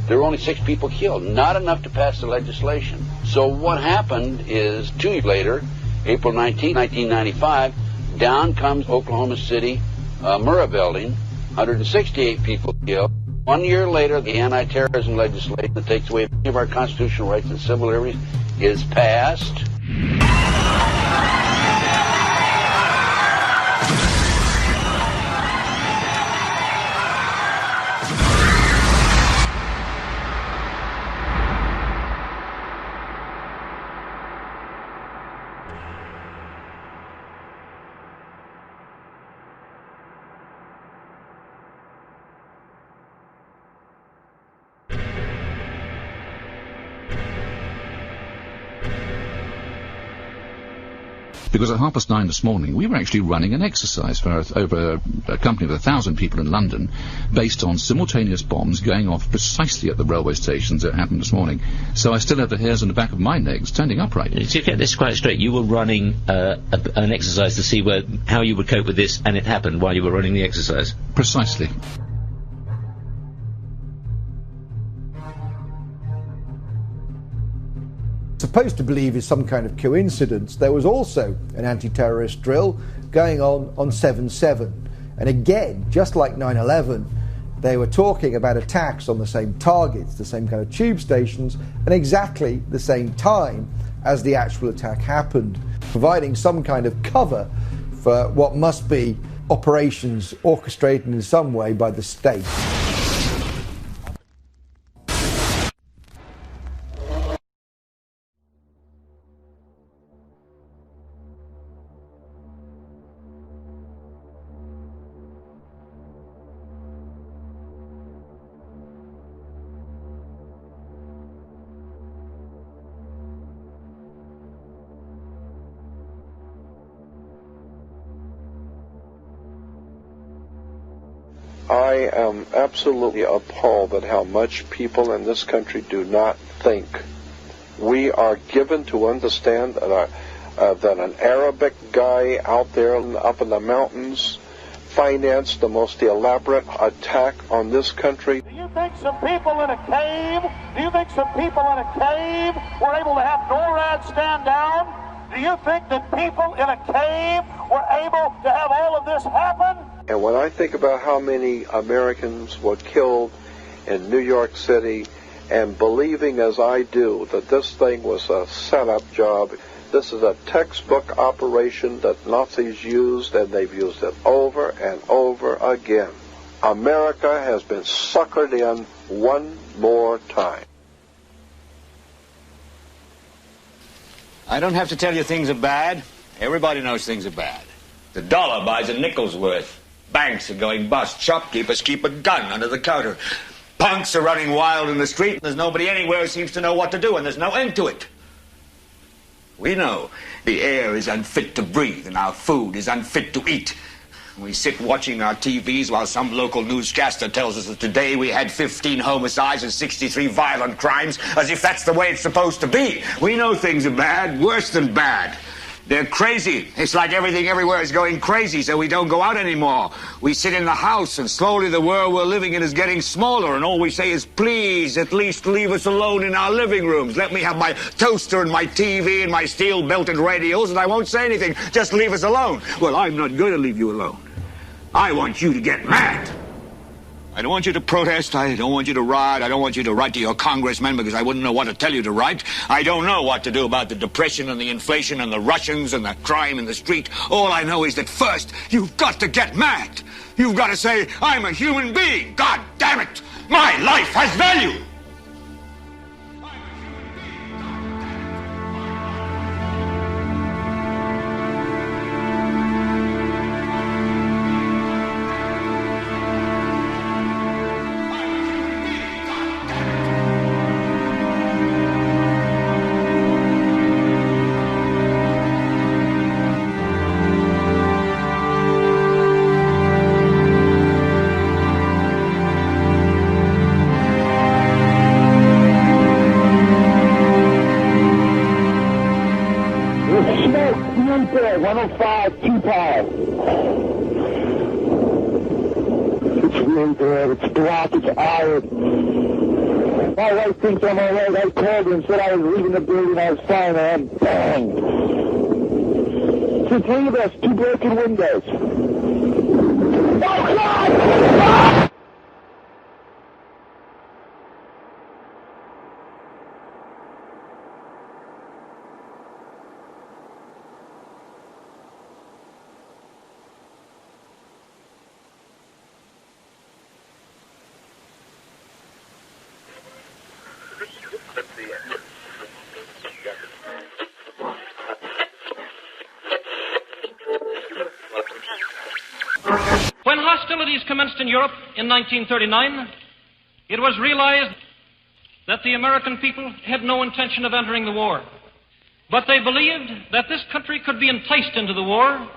there were only 6 people killed, not enough to pass the legislation. So what happened is 2 years later, April 19, 1995, down comes Oklahoma City Murrah building, 168 people killed. 1 year later, the anti-terrorism legislation that takes away many of our constitutional rights and civil liberties is passed. Because at 9:30 this morning, we were actually running an exercise for over a company of 1,000 people in London, based on simultaneous bombs going off precisely at the railway stations that happened this morning. So I still have the hairs on the back of my neck standing upright. To get this quite straight, you were running an exercise to see how you would cope with this, and it happened while you were running the exercise? Precisely. Supposed to believe is some kind of coincidence, there was also an anti-terrorist drill going on 7/7. And again, just like 9/11, they were talking about attacks on the same targets, the same kind of tube stations, and exactly the same time as the actual attack happened, providing some kind of cover for what must be operations orchestrated in some way by the state. I am absolutely appalled at how much people in this country do not think. We are given to understand that an Arabic guy out there up in the mountains financed the most elaborate attack on this country. Do you think some people in a cave were able to have NORAD stand down? Do you think that people in a cave were able to have all of this happen? And when I think about how many Americans were killed in New York City, and believing as I do that this thing was a setup job, this is a textbook operation that Nazis used, and they've used it over and over again. America has been suckered in one more time. I don't have to tell you things are bad. Everybody knows things are bad. The dollar buys a nickel's worth. Banks are going bust. Shopkeepers keep a gun under the counter. Punks are running wild in the street. There's nobody anywhere who seems to know what to do, and there's no end to it. We know the air is unfit to breathe and our food is unfit to eat. We sit watching our TVs while some local newscaster tells us that today we had 15 homicides and 63 violent crimes, as if that's the way it's supposed to be. We know things are bad, worse than bad. They're crazy. It's like everything everywhere is going crazy, so we don't go out anymore. We sit in the house, and slowly the world we're living in is getting smaller, and all we say is, please, at least leave us alone in our living rooms. Let me have my toaster and my TV and my steel-belted radios, and I won't say anything. Just leave us alone. Well, I'm not going to leave you alone. I want you to get mad. I don't want you to protest. I don't want you to riot. I don't want you to write to your congressman because I wouldn't know what to tell you to write. I don't know what to do about the depression and the inflation and the Russians and the crime in the street. All I know is that first, you've got to get mad. You've got to say, I'm a human being. God damn it. My life has value. Thinks I'm all right. I called her and said I was leaving the building. I was fine, man. Bang! It's 3 of us, 2 broken windows. Oh, God! Ah! When hostilities commenced in Europe in 1939, it was realized that the American people had no intention of entering the war. But they believed that this country could be enticed into the war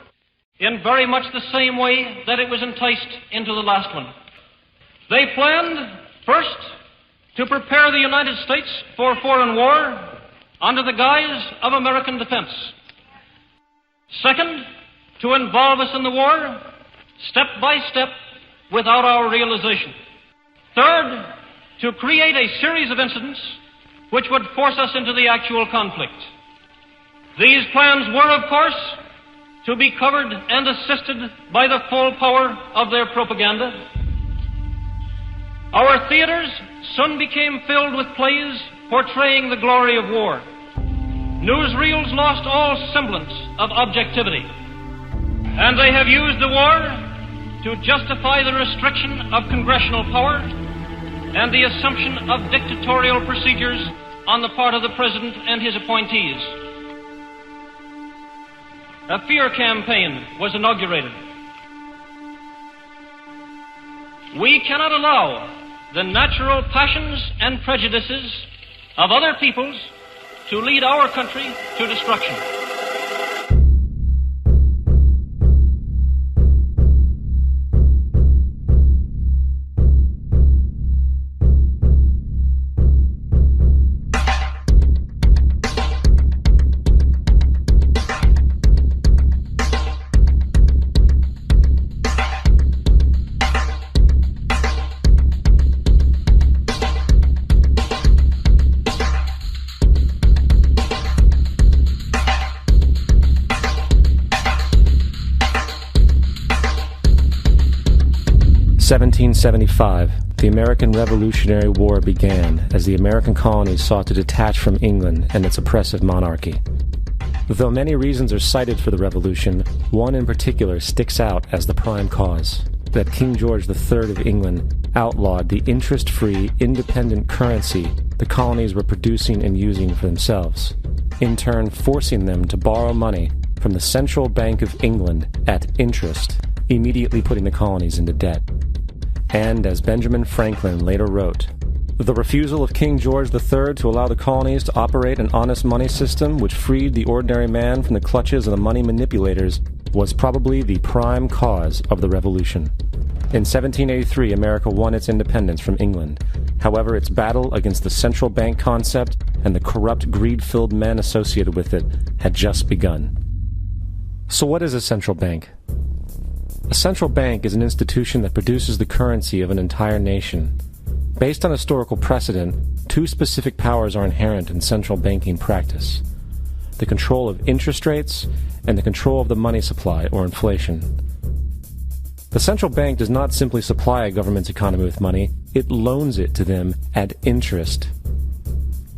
in very much the same way that it was enticed into the last one. They planned, first, to prepare the United States for foreign war under the guise of American defense. Second, to involve us in the war step by step without our realization. Third, to create a series of incidents which would force us into the actual conflict. These plans were, of course, to be covered and assisted by the full power of their propaganda. Our theaters soon became filled with plays portraying the glory of war. newsreels lost all semblance of objectivity, and they have used the war to justify the restriction of congressional power and the assumption of dictatorial procedures on the part of the President and his appointees. A fear campaign was inaugurated. We cannot allow the natural passions and prejudices of other peoples to lead our country to destruction. (1775), the American Revolutionary War began as the American colonies sought to detach from England and its oppressive monarchy. Though many reasons are cited for the revolution, one in particular sticks out as the prime cause: that King George III of England outlawed the interest-free, independent currency the colonies were producing and using for themselves, in turn forcing them to borrow money from the Central Bank of England at interest, immediately putting the colonies into debt. And, as Benjamin Franklin later wrote, the refusal of King George III to allow the colonies to operate an honest money system which freed the ordinary man from the clutches of the money manipulators was probably the prime cause of the revolution. In 1783, America won its independence from England. However, its battle against the central bank concept and the corrupt, greed-filled men associated with it had just begun. So what is a central bank? A central bank is an institution that produces the currency of an entire nation. Based on historical precedent, two specific powers are inherent in central banking practice: the control of interest rates and the control of the money supply, or inflation. The central bank does not simply supply a government's economy with money, it loans it to them at interest.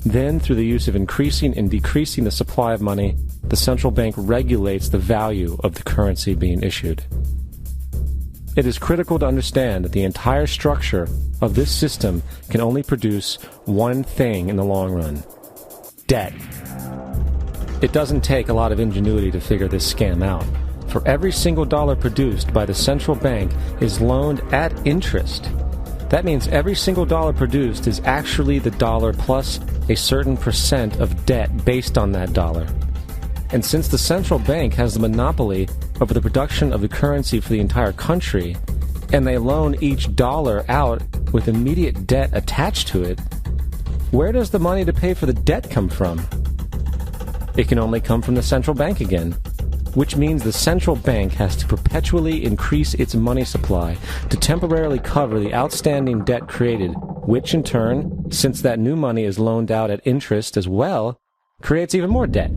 Then, through the use of increasing and decreasing the supply of money, the central bank regulates the value of the currency being issued. It is critical to understand that the entire structure of this system can only produce one thing in the long run: debt. It doesn't take a lot of ingenuity to figure this scam out. For every single dollar produced by the central bank is loaned at interest. That means every single dollar produced is actually the dollar plus a certain percent of debt based on that dollar. And since the central bank has the monopoly over the production of the currency for the entire country, and they loan each dollar out with immediate debt attached to it, where does the money to pay for the debt come from? It can only come from the central bank again, which means the central bank has to perpetually increase its money supply to temporarily cover the outstanding debt created, which in turn, since that new money is loaned out at interest as well, creates even more debt.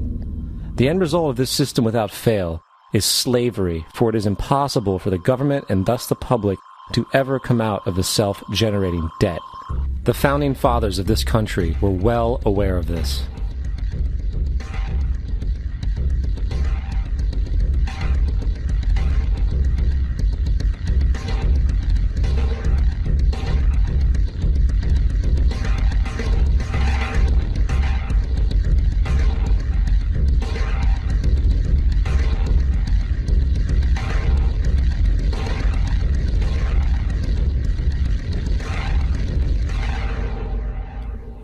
The end result of this system without fail is slavery, for it is impossible for the government and thus the public to ever come out of the self-generating debt. The founding fathers of this country were well aware of this.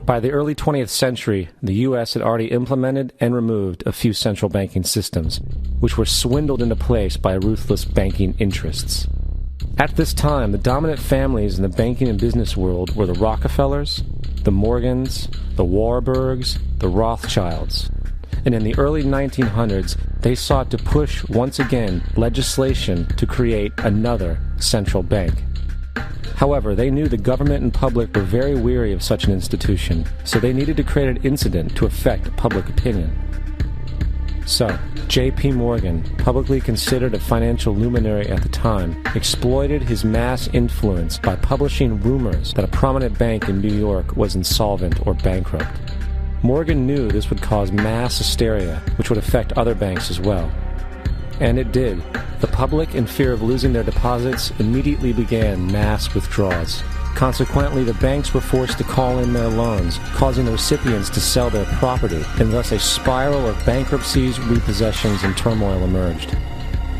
By the early 20th century, the U.S. had already implemented and removed a few central banking systems, which were swindled into place by ruthless banking interests. At this time, the dominant families in the banking and business world were the Rockefellers, the Morgans, the Warburgs, the Rothschilds. And in the early 1900s, they sought to push once again legislation to create another central bank. However, they knew the government and public were very weary of such an institution, so they needed to create an incident to affect public opinion. So, J.P. Morgan, publicly considered a financial luminary at the time, exploited his mass influence by publishing rumors that a prominent bank in New York was insolvent or bankrupt. Morgan knew this would cause mass hysteria, which would affect other banks as well. And it did. The public, in fear of losing their deposits, immediately began mass withdrawals. Consequently, the banks were forced to call in their loans, causing the recipients to sell their property, and thus a spiral of bankruptcies, repossessions, and turmoil emerged.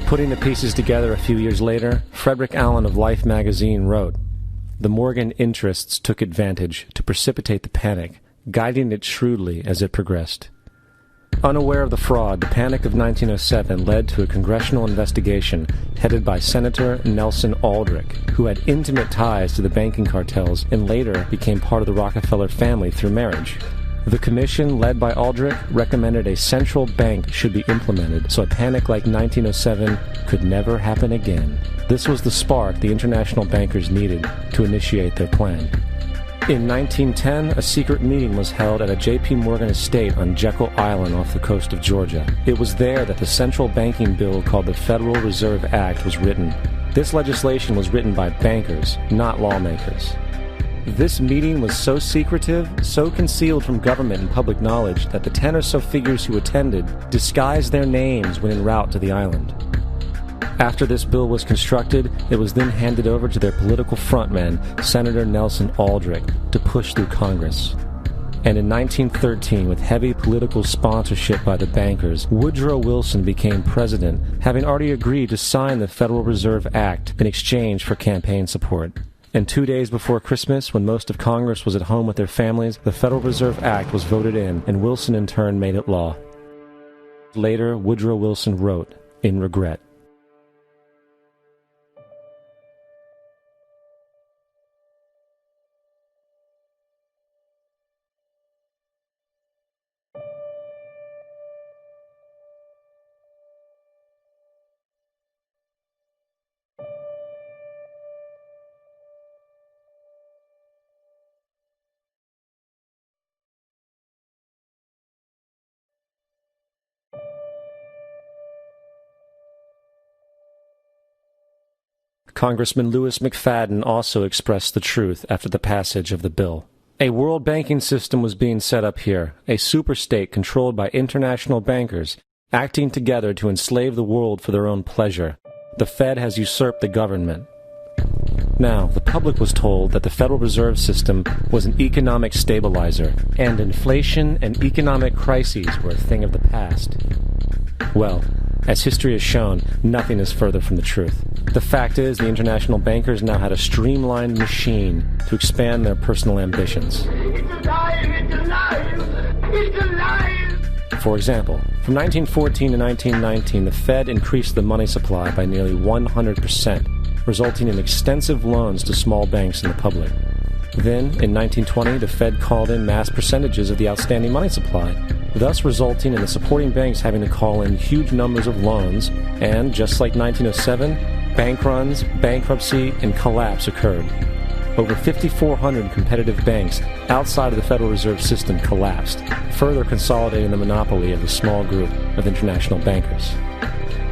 Putting the pieces together a few years later, Frederick Allen of Life magazine wrote, "The Morgan interests took advantage to precipitate the panic, guiding it shrewdly as it progressed." Unaware of the fraud, the Panic of 1907 led to a congressional investigation headed by Senator Nelson Aldrich, who had intimate ties to the banking cartels and later became part of the Rockefeller family through marriage. The commission, led by Aldrich, recommended a central bank should be implemented so a panic like 1907 could never happen again. This was the spark the international bankers needed to initiate their plan. In 1910, a secret meeting was held at a J.P. Morgan estate on Jekyll Island off the coast of Georgia. It was there that the central banking bill called the Federal Reserve Act was written. This legislation was written by bankers, not lawmakers. This meeting was so secretive, so concealed from government and public knowledge that the 10 or so figures who attended disguised their names when en route to the island. After this bill was constructed, it was then handed over to their political frontman, Senator Nelson Aldrich, to push through Congress. And in 1913, with heavy political sponsorship by the bankers, Woodrow Wilson became president, having already agreed to sign the Federal Reserve Act in exchange for campaign support. And 2 days before Christmas, when most of Congress was at home with their families, the Federal Reserve Act was voted in, and Wilson in turn made it law. Later, Woodrow Wilson wrote, in regret, Congressman Louis McFadden also expressed the truth after the passage of the bill. A world banking system was being set up here, a superstate controlled by international bankers, acting together to enslave the world for their own pleasure. The Fed has usurped the government. Now, the public was told that the Federal Reserve System was an economic stabilizer, and inflation and economic crises were a thing of the past. Well, as history has shown, nothing is further from the truth. The fact is, the international bankers now had a streamlined machine to expand their personal ambitions. It's alive! It's alive! It's alive! For example, from 1914 to 1919, the Fed increased the money supply by nearly 100%, resulting in extensive loans to small banks and the public. Then, in 1920, the Fed called in mass percentages of the outstanding money supply, thus resulting in the supporting banks having to call in huge numbers of loans, and, just like 1907, bank runs, bankruptcy, and collapse occurred. Over 5,400 competitive banks outside of the Federal Reserve System collapsed, further consolidating the monopoly of the small group of international bankers.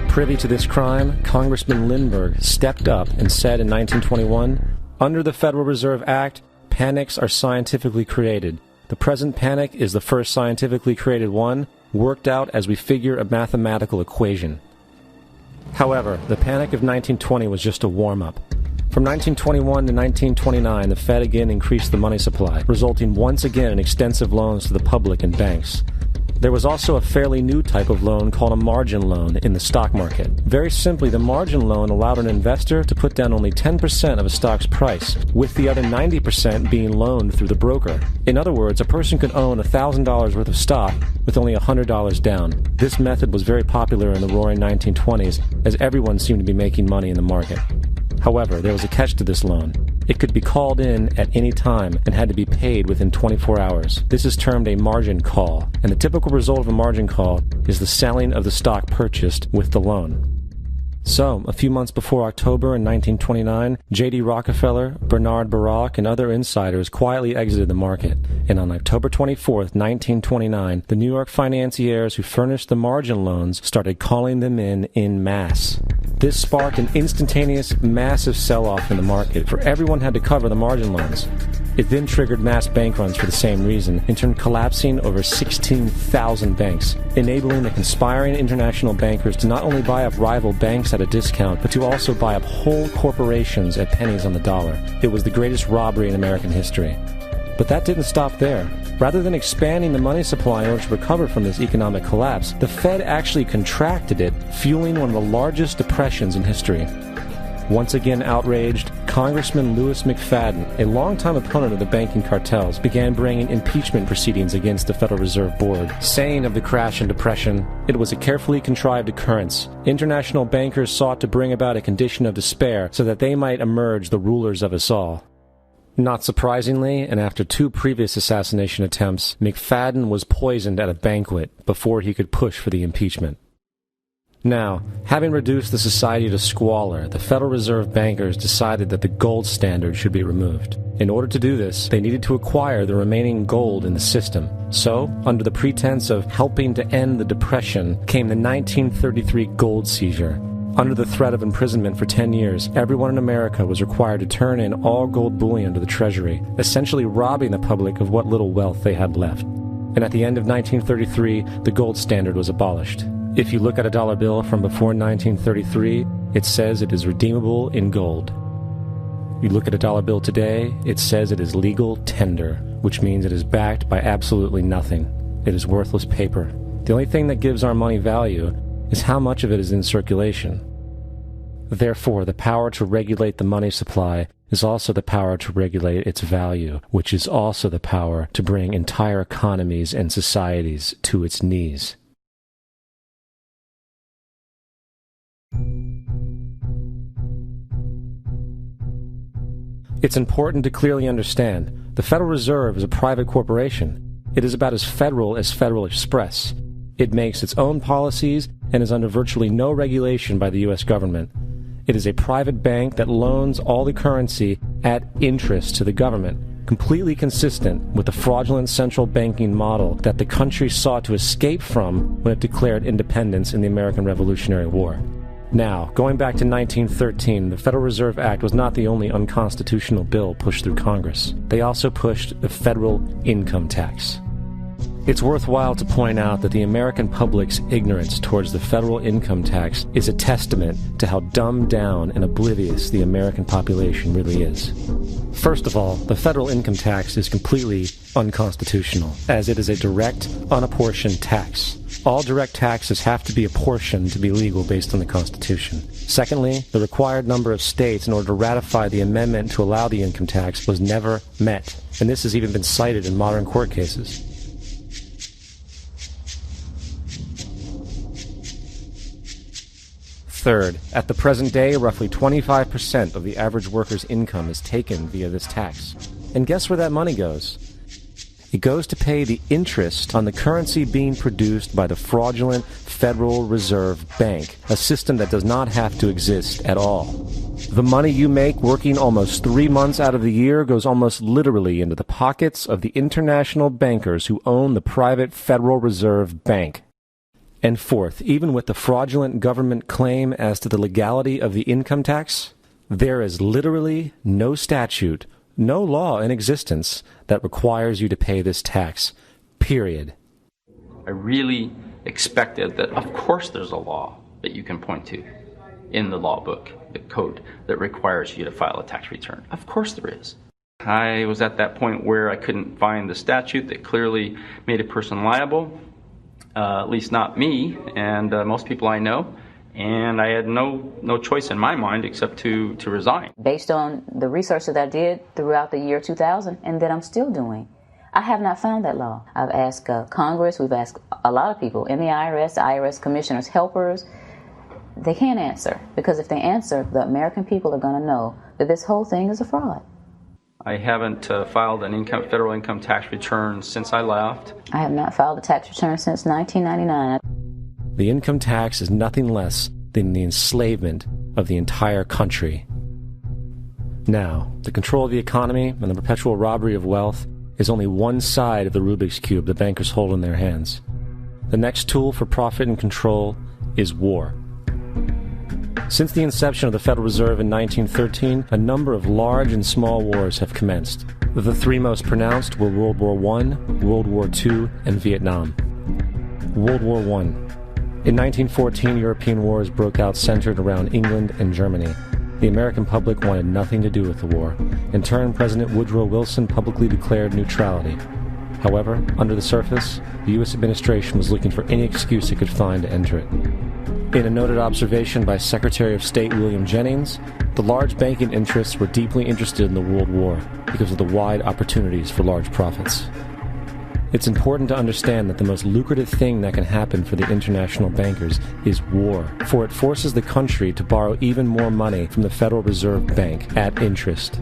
Privy to this crime, Congressman Lindbergh stepped up and said in 1921, "Under the Federal Reserve Act, panics are scientifically created. The present panic is the first scientifically created one, worked out as we figure a mathematical equation." However, the Panic of 1920 was just a warm-up. From 1921 to 1929, the Fed again increased the money supply, resulting once again in extensive loans to the public and banks. There was also a fairly new type of loan called a margin loan in the stock market. Very simply, the margin loan allowed an investor to put down only 10% of a stock's price, with the other 90% being loaned through the broker. In other words, a person could own $1,000 worth of stock with only $100 down. This method was very popular in the roaring 1920s, as everyone seemed to be making money in the market. However, there was a catch to this loan. It could be called in at any time and had to be paid within 24 hours. This is termed a margin call, and the typical result of a margin call is the selling of the stock purchased with the loan. So, a few months before October in 1929, J.D. Rockefeller, Bernard Baruch, and other insiders quietly exited the market, and on October 24, 1929, the New York financiers who furnished the margin loans started calling them in masse. This sparked an instantaneous, massive sell-off in the market, for everyone had to cover the margin loans. It then triggered mass bank runs for the same reason, in turn collapsing over 16,000 banks, enabling the conspiring international bankers to not only buy up rival banks at a discount, but to also buy up whole corporations at pennies on the dollar. It was the greatest robbery in American history. But that didn't stop there. Rather than expanding the money supply in order to recover from this economic collapse, the Fed actually contracted it, fueling one of the largest depressions in history. Once again outraged, Congressman Louis McFadden, a longtime opponent of the banking cartels, began bringing impeachment proceedings against the Federal Reserve Board, saying of the crash and depression, it was a carefully contrived occurrence. International bankers sought to bring about a condition of despair so that they might emerge the rulers of us all. Not surprisingly, and after 2 previous assassination attempts, McFadden was poisoned at a banquet before he could push for the impeachment. Now, having reduced the society to squalor, the Federal Reserve bankers decided that the gold standard should be removed. In order to do this, they needed to acquire the remaining gold in the system. So, under the pretense of helping to end the Depression, came the 1933 gold seizure. Under the threat of imprisonment for 10 years, everyone in America was required to turn in all gold bullion to the Treasury, essentially robbing the public of what little wealth they had left. And at the end of 1933, the gold standard was abolished. If you look at a dollar bill from before 1933, it says it is redeemable in gold. You look at a dollar bill today, it says it is legal tender, which means it is backed by absolutely nothing. It is worthless paper. The only thing that gives our money value is how much of it is in circulation. Therefore, the power to regulate the money supply is also the power to regulate its value, which is also the power to bring entire economies and societies to its knees. It's important to clearly understand, the Federal Reserve is a private corporation. It is about as Federal Express. It makes its own policies and is under virtually no regulation by the U.S. government. It is a private bank that loans all the currency at interest to the government, completely consistent with the fraudulent central banking model that the country sought to escape from when it declared independence in the American Revolutionary War. Now, going back to 1913, the Federal Reserve Act was not the only unconstitutional bill pushed through Congress. They also pushed the federal income tax. It's worthwhile to point out that the American public's ignorance towards the federal income tax is a testament to how dumbed down and oblivious the American population really is. First of all, the federal income tax is completely unconstitutional, as it is a direct, unapportioned tax. All direct taxes have to be apportioned to be legal based on the Constitution. Secondly, the required number of states in order to ratify the amendment to allow the income tax was never met, and this has even been cited in modern court cases. Third, at the present day, roughly 25% of the average worker's income is taken via this tax. And guess where that money goes? It goes to pay the interest on the currency being produced by the fraudulent Federal Reserve Bank, a system that does not have to exist at all. The money you make working almost 3 months out of the year goes almost literally into the pockets of the international bankers who own the private Federal Reserve Bank. And fourth, even with the fraudulent government claim as to the legality of the income tax, there is literally no statute, no law in existence that requires you to pay this tax, period. I really expected that, of course there's a law that you can point to in the law book, the code, that requires you to file a tax return. Of course there is. I was at that point where I couldn't find the statute that clearly made a person liable, at least not me and most people I know. And I had no choice in my mind except to resign. Based on the research that I did throughout the year 2000 and that I'm still doing, I have not found that law. I've asked Congress, we've asked a lot of people in the IRS commissioners, helpers. They can't answer, because if they answer, the American people are going to know that this whole thing is a fraud. I haven't filed an federal income tax return since I left. I have not filed a tax return since 1999. The income tax is nothing less than the enslavement of the entire country. Now, the control of the economy and the perpetual robbery of wealth is only one side of the Rubik's Cube the bankers hold in their hands. The next tool for profit and control is war. Since the inception of the Federal Reserve in 1913, a number of large and small wars have commenced. The three most pronounced were World War I, World War II, and Vietnam. World War I. In 1914, European wars broke out centered around England and Germany. The American public wanted nothing to do with the war. In turn, President Woodrow Wilson publicly declared neutrality. However, under the surface, the U.S. administration was looking for any excuse it could find to enter it. In a noted observation by Secretary of State William Jennings, the large banking interests were deeply interested in the World War because of the wide opportunities for large profits. It's important to understand that the most lucrative thing that can happen for the international bankers is war, for it forces the country to borrow even more money from the Federal Reserve Bank at interest.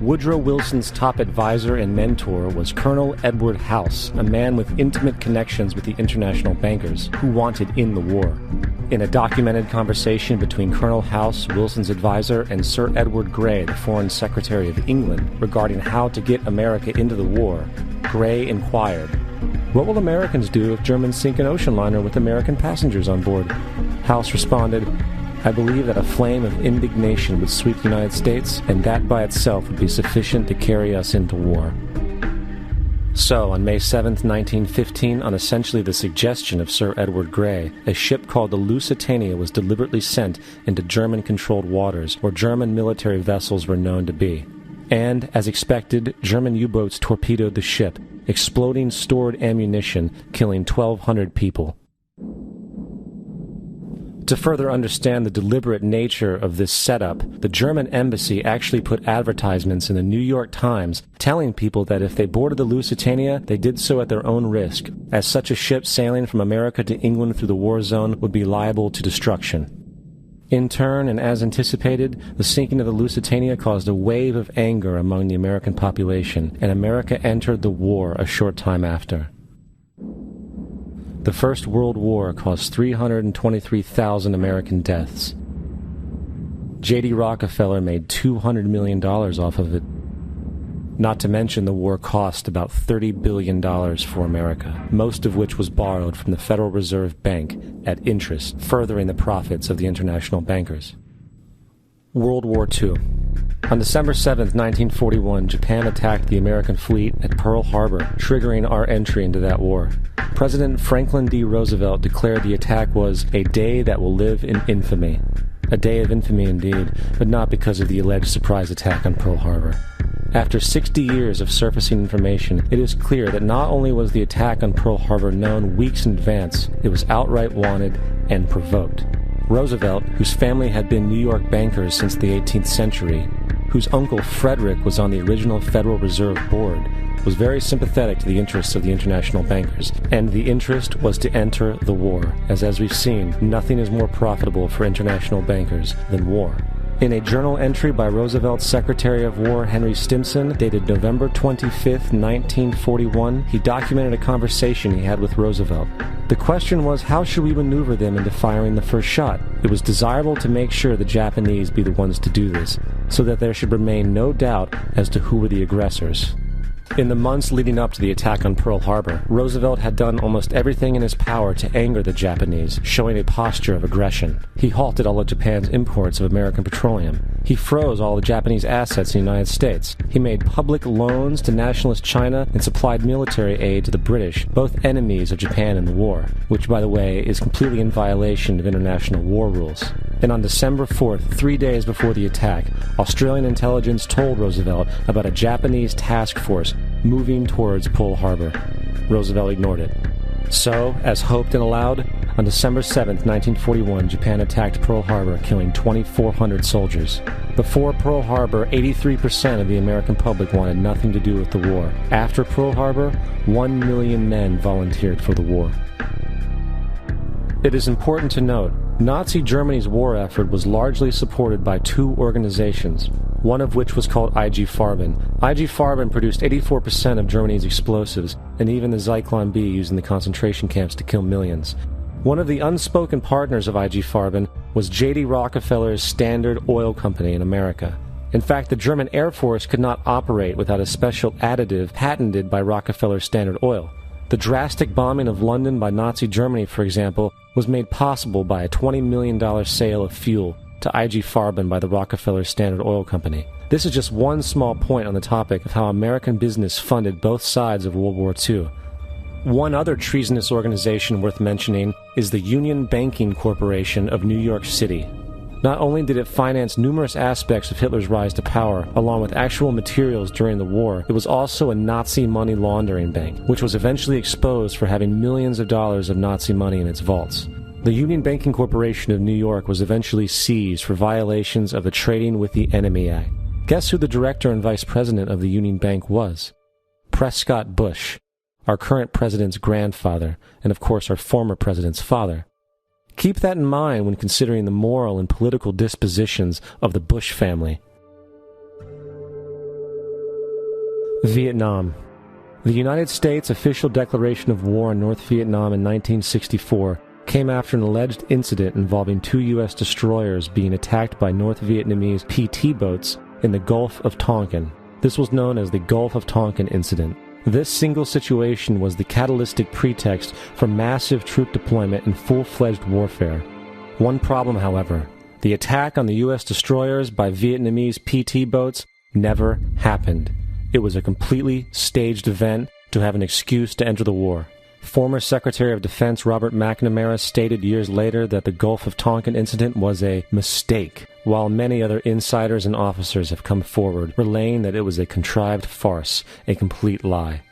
Woodrow Wilson's top advisor and mentor was Colonel Edward House, a man with intimate connections with the international bankers who wanted in the war. In a documented conversation between Colonel House, Wilson's advisor, and Sir Edward Grey, the Foreign Secretary of England, regarding how to get America into the war, Grey inquired, "What will Americans do if Germans sink an ocean liner with American passengers on board?" House responded, "I believe that a flame of indignation would sweep the United States, and that by itself would be sufficient to carry us into war." So, on May 7, 1915, on essentially the suggestion of Sir Edward Grey, a ship called the Lusitania was deliberately sent into German-controlled waters, where German military vessels were known to be. And, as expected, German U-boats torpedoed the ship, exploding stored ammunition, killing 1,200 people. To further understand the deliberate nature of this setup, the German embassy actually put advertisements in the New York Times telling people that if they boarded the Lusitania, they did so at their own risk, as such a ship sailing from America to England through the war zone would be liable to destruction. In turn, and as anticipated, the sinking of the Lusitania caused a wave of anger among the American population, and America entered the war a short time after. The First World War caused 323,000 American deaths. J.D. Rockefeller made $200 million off of it. Not to mention the war cost about $30 billion for America, most of which was borrowed from the Federal Reserve Bank at interest, furthering the profits of the international bankers. World War II. On December 7, 1941, Japan attacked the American fleet at Pearl Harbor, triggering our entry into that war. President Franklin D. Roosevelt declared the attack was a day that will live in infamy. A day of infamy indeed, but not because of the alleged surprise attack on Pearl Harbor. After 60 years of surfacing information, it is clear that not only was the attack on Pearl Harbor known weeks in advance, it was outright wanted and provoked. Roosevelt, whose family had been New York bankers since the 18th century, whose uncle Frederick was on the original Federal Reserve Board, was very sympathetic to the interests of the international bankers, and the interest was to enter the war, as we've seen, nothing is more profitable for international bankers than war. In a journal entry by Roosevelt's Secretary of War Henry Stimson, dated November 25, 1941, he documented a conversation he had with Roosevelt. The question was, how should we maneuver them into firing the first shot? It was desirable to make sure the Japanese be the ones to do this, so that there should remain no doubt as to who were the aggressors. In the months leading up to the attack on Pearl Harbor, Roosevelt had done almost everything in his power to anger the Japanese, showing a posture of aggression. He halted all of Japan's imports of American petroleum. He froze all the Japanese assets in the United States. He made public loans to nationalist China and supplied military aid to the British, both enemies of Japan in the war, which, by the way, is completely in violation of international war rules. And on December 4th, 3 days before the attack, Australian intelligence told Roosevelt about a Japanese task force moving towards Pearl Harbor. Roosevelt ignored it. So, as hoped and allowed, on December 7, 1941, Japan attacked Pearl Harbor, killing 2,400 soldiers. Before Pearl Harbor, 83% of the American public wanted nothing to do with the war. After Pearl Harbor, 1 million men volunteered for the war. It is important to note, Nazi Germany's war effort was largely supported by two organizations, one of which was called IG Farben. IG Farben produced 84% of Germany's explosives, and even the Zyklon B used in the concentration camps to kill millions. One of the unspoken partners of IG Farben was J.D. Rockefeller's Standard Oil Company in America. In fact, the German Air Force could not operate without a special additive patented by Rockefeller Standard Oil. The drastic bombing of London by Nazi Germany, for example, was made possible by a $20 million sale of fuel to IG Farben by the Rockefeller Standard Oil Company. This is just one small point on the topic of how American business funded both sides of World War II. One other treasonous organization worth mentioning is the Union Banking Corporation of New York City. Not only did it finance numerous aspects of Hitler's rise to power, along with actual materials during the war, it was also a Nazi money laundering bank, which was eventually exposed for having millions of dollars of Nazi money in its vaults. The Union Banking Corporation of New York was eventually seized for violations of the Trading with the Enemy Act. Guess who the director and vice president of the Union Bank was? Prescott Bush, our current president's grandfather, and of course our former president's father. Keep that in mind when considering the moral and political dispositions of the Bush family. Vietnam. The United States' official declaration of war on North Vietnam in 1964 came after an alleged incident involving 2 U.S. destroyers being attacked by North Vietnamese PT boats in the Gulf of Tonkin. This was known as the Gulf of Tonkin Incident. This single situation was the catalytic pretext for massive troop deployment and full-fledged warfare. One problem, however, the attack on the U.S. destroyers by Vietnamese PT boats never happened. It was a completely staged event to have an excuse to enter the war. Former Secretary of Defense Robert McNamara stated years later that the Gulf of Tonkin incident was a mistake, while many other insiders and officers have come forward, relaying that it was a contrived farce, a complete lie.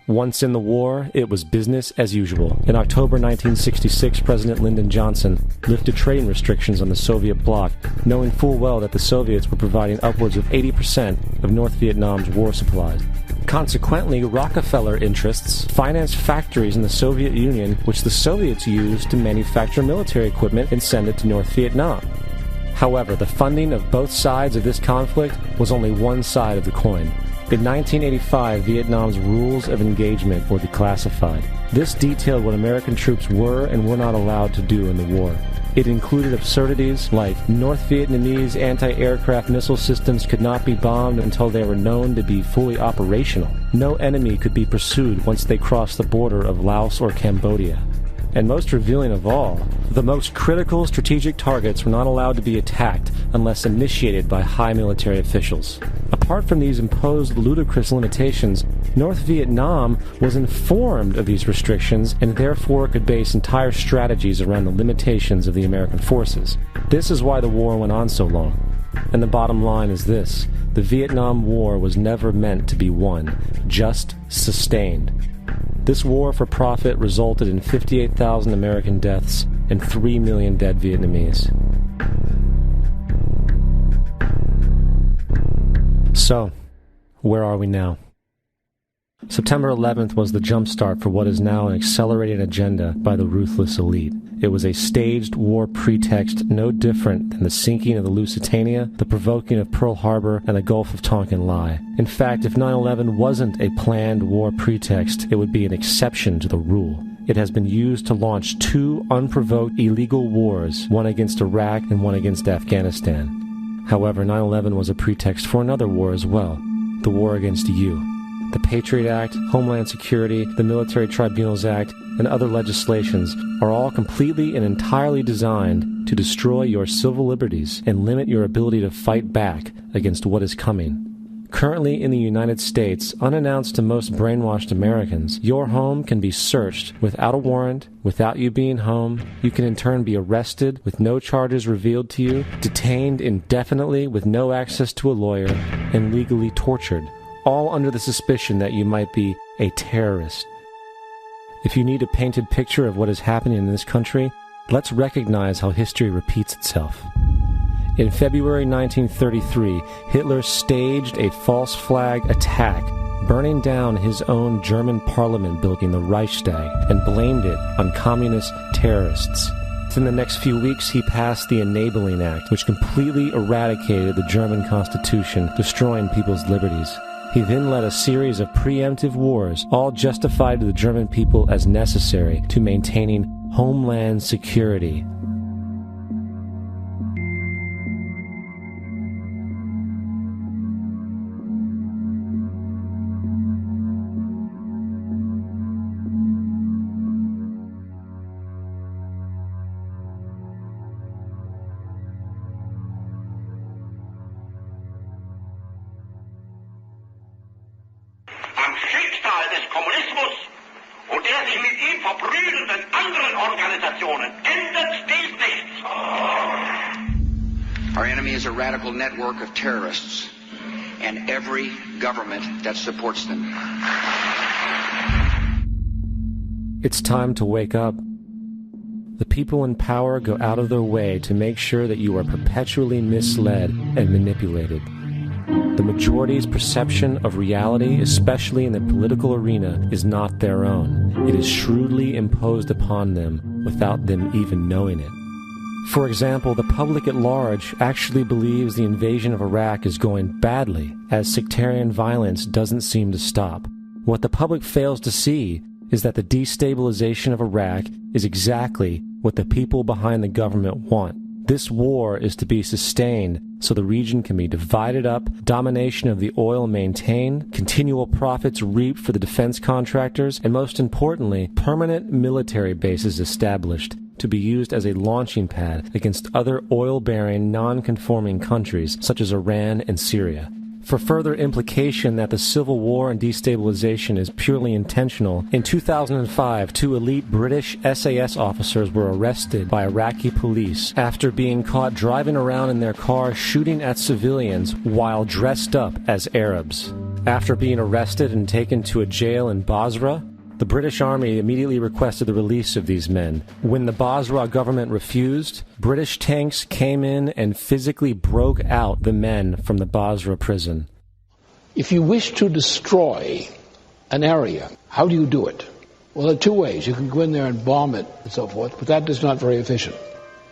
Once in the war, it was business as usual. In October 1966, President Lyndon Johnson lifted trading restrictions on the Soviet bloc, knowing full well that the Soviets were providing upwards of 80% of North Vietnam's war supplies. Consequently, Rockefeller interests financed factories in the Soviet Union, which the Soviets used to manufacture military equipment and send it to North Vietnam. However, the funding of both sides of this conflict was only one side of the coin. In 1985, Vietnam's rules of engagement were declassified. This detailed what American troops were and were not allowed to do in the war. It included absurdities like North Vietnamese anti-aircraft missile systems could not be bombed until they were known to be fully operational. No enemy could be pursued once they crossed the border of Laos or Cambodia. And most revealing of all, the most critical strategic targets were not allowed to be attacked unless initiated by high military officials. Apart from these imposed ludicrous limitations, North Vietnam was informed of these restrictions and therefore could base entire strategies around the limitations of the American forces. This is why the war went on so long. And the bottom line is this: the Vietnam War was never meant to be won, just sustained. This war for profit resulted in 58,000 American deaths and 3 million dead Vietnamese. So, where are we now? September 11th was the jumpstart for what is now an accelerated agenda by the ruthless elite. It was a staged war pretext no different than the sinking of the Lusitania, the provoking of Pearl Harbor, and the Gulf of Tonkin lie. In fact, if 9/11 wasn't a planned war pretext, it would be an exception to the rule. It has been used to launch 2 unprovoked illegal wars, one against Iraq and one against Afghanistan. However, 9/11 was a pretext for another war as well, the war against you. The Patriot Act, Homeland Security, the Military Tribunals Act, and other legislations are all completely and entirely designed to destroy your civil liberties and limit your ability to fight back against what is coming. Currently in the United States, unannounced to most brainwashed Americans, your home can be searched without a warrant, without you being home. You can in turn be arrested with no charges revealed to you, detained indefinitely with no access to a lawyer, and legally tortured, all under the suspicion that you might be a terrorist. If you need a painted picture of what is happening in this country, let's recognize how history repeats itself. In February 1933, Hitler staged a false flag attack, burning down his own German parliament building, the Reichstag, and blamed it on communist terrorists. Within the next few weeks, he passed the Enabling Act, which completely eradicated the German Constitution, destroying people's liberties. He then led a series of preemptive wars, all justified to the German people as necessary to maintaining homeland security. Kommunismus und der sich mit ihm verbrüdernden anderen Organisationen ändert dies nichts. Our enemy is a radical network of terrorists and every government that supports them. It's time to wake up. The people in power go out of their way to make sure that you are perpetually misled and manipulated. The majority's perception of reality, especially in the political arena, is not their own. It is shrewdly imposed upon them without them even knowing it. For example, the public at large actually believes the invasion of Iraq is going badly, as sectarian violence doesn't seem to stop. What the public fails to see is that the destabilization of Iraq is exactly what the people behind the government want. This war is to be sustained so the region can be divided up, domination of the oil maintained, continual profits reaped for the defense contractors, and most importantly, permanent military bases established to be used as a launching pad against other oil-bearing, non-conforming countries such as Iran and Syria. For further implication that the civil war and destabilization is purely intentional, in 2005, 2 elite British SAS officers were arrested by Iraqi police after being caught driving around in their car shooting at civilians while dressed up as Arabs. After being arrested and taken to a jail in Basra, the British Army immediately requested the release of these men. When the Basra government refused, British tanks came in and physically broke out the men from the Basra prison. If you wish to destroy an area, how do you do it? Well, there are 2 ways. You can go in there and bomb it and so forth, but that is not very efficient.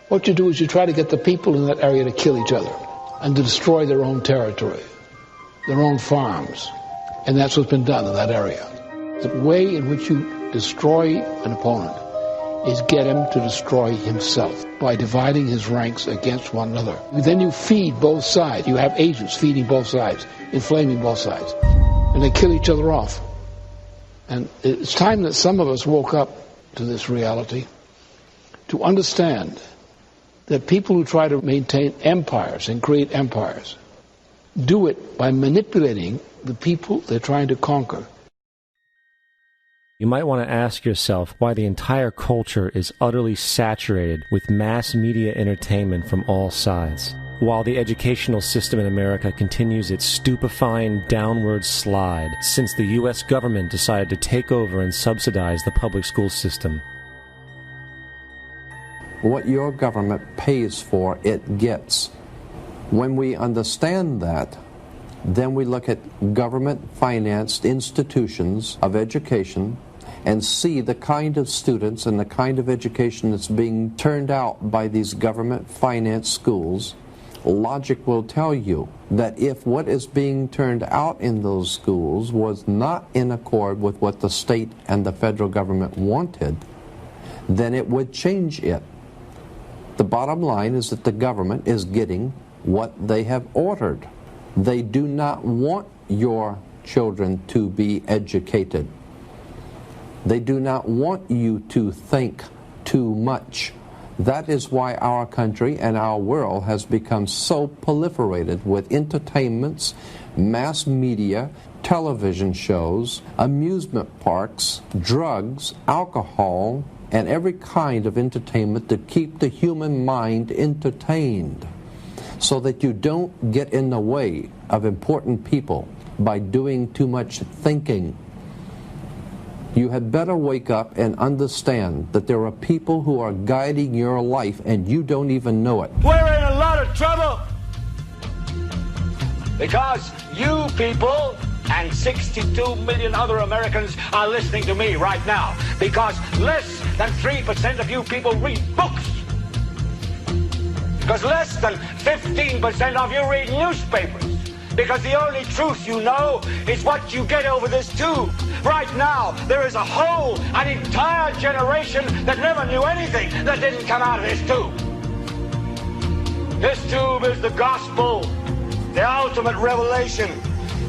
What you do is you try to get the people in that area to kill each other and to destroy their own territory, their own farms. And that's what's been done in that area. The way in which you destroy an opponent is get him to destroy himself by dividing his ranks against one another. Then you feed both sides. You have agents feeding both sides, inflaming both sides. And they kill each other off. And it's time that some of us woke up to this reality to understand that people who try to maintain empires and create empires do it by manipulating the people they're trying to conquer. You might want to ask yourself why the entire culture is utterly saturated with mass media entertainment from all sides, while the educational system in America continues its stupefying downward slide since the U.S. government decided to take over and subsidize the public school system. What your government pays for, it gets. When we understand that, then we look at government-financed institutions of education and see the kind of students and the kind of education that's being turned out by these government-financed schools. Logic will tell you that if what is being turned out in those schools was not in accord with what the state and the federal government wanted, then it would change it. The bottom line is that the government is getting what they have ordered. They do not want your children to be educated. They do not want you to think too much. That is why our country and our world has become so proliferated with entertainments, mass media, television shows, amusement parks, drugs, alcohol, and every kind of entertainment to keep the human mind entertained, so that you don't get in the way of important people by doing too much thinking. You had better wake up and understand that there are people who are guiding your life and you don't even know it. We're in a lot of trouble because you people and 62 million other Americans are listening to me right now, because less than 3% of you people read books, because less than 15% of you read newspapers, because the only truth you know is what you get over this tube. Right now, there is an entire generation that never knew anything that didn't come out of this tube. This tube is the gospel, the ultimate revelation.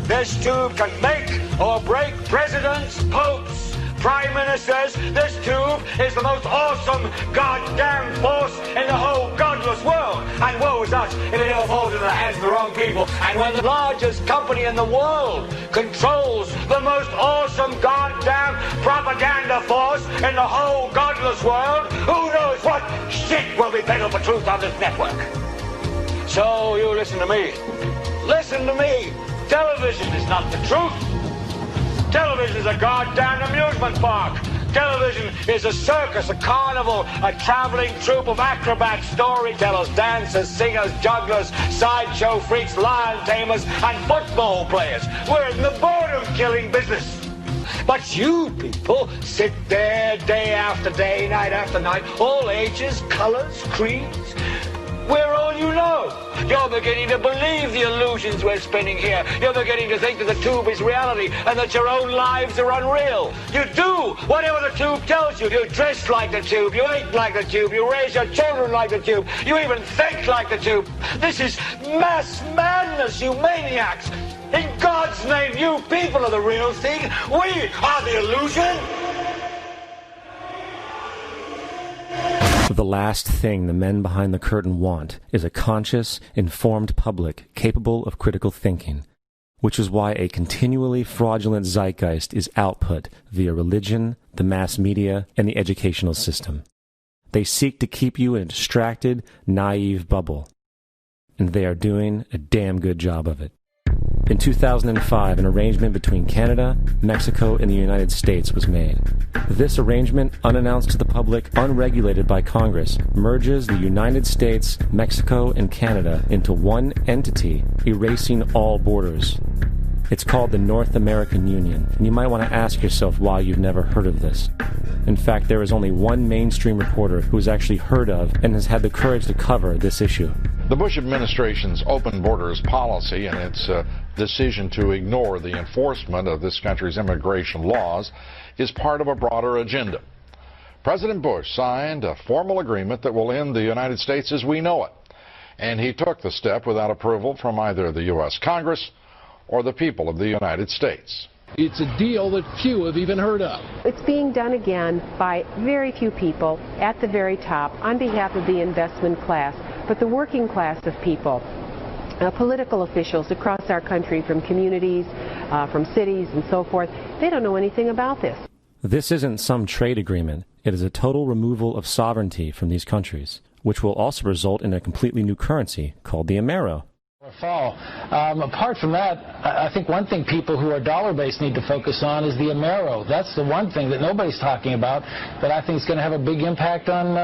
This tube can make or break presidents, popes, prime ministers, this tube is the most awesome goddamn force in the whole godless world. And woe is us if it ever falls into the hands of the wrong people. And when the largest company in the world controls the most awesome goddamn propaganda force in the whole godless world, who knows what shit will be peddled for truth on this network. So you listen to me. Listen to me. Television is not the truth. Television is a goddamn amusement park. Television is a circus, a carnival, a traveling troupe of acrobats, storytellers, dancers, singers, jugglers, sideshow freaks, lion tamers, and football players. We're in the boredom-killing business. But you people sit there day after day, night after night, all ages, colors, creeds. We're all you know. You're beginning to believe the illusions we're spinning here. You're beginning to think that the tube is reality and that your own lives are unreal. You do whatever the tube tells you. You dress like the tube. You eat like the tube. You raise your children like the tube. You even think like the tube. This is mass madness, you maniacs. In God's name, you people are the real thing. We are the illusion. The last thing the men behind the curtain want is a conscious, informed public capable of critical thinking, which is why a continually fraudulent zeitgeist is output via religion, the mass media, and the educational system. They seek to keep you in a distracted, naive bubble, and they are doing a damn good job of it. In 2005, an arrangement between Canada, Mexico, and the United States was made. This arrangement, unannounced to the public, unregulated by Congress, merges the United States, Mexico, and Canada into one entity, erasing all borders. It's called the North American Union, and you might want to ask yourself why you've never heard of this. In fact, there is only one mainstream reporter who has actually heard of and has had the courage to cover this issue. The Bush administration's open borders policy and its decision to ignore the enforcement of this country's immigration laws is part of a broader agenda. President Bush signed a formal agreement that will end the United States as we know it, and he took the step without approval from either the U.S. Congress or the people of the United States. It's a deal that few have even heard of. It's being done again by very few people at the very top on behalf of the investment class, but the working class of people, political officials across our country, from communities, from cities and so forth, they don't know anything about this. This isn't some trade agreement. It is a total removal of sovereignty from these countries, which will also result in a completely new currency called the Amero. Fall. Apart from that, I think one thing people who are dollar-based need to focus on is the Amero. That's the one thing that nobody's talking about that I think is going to have a big impact on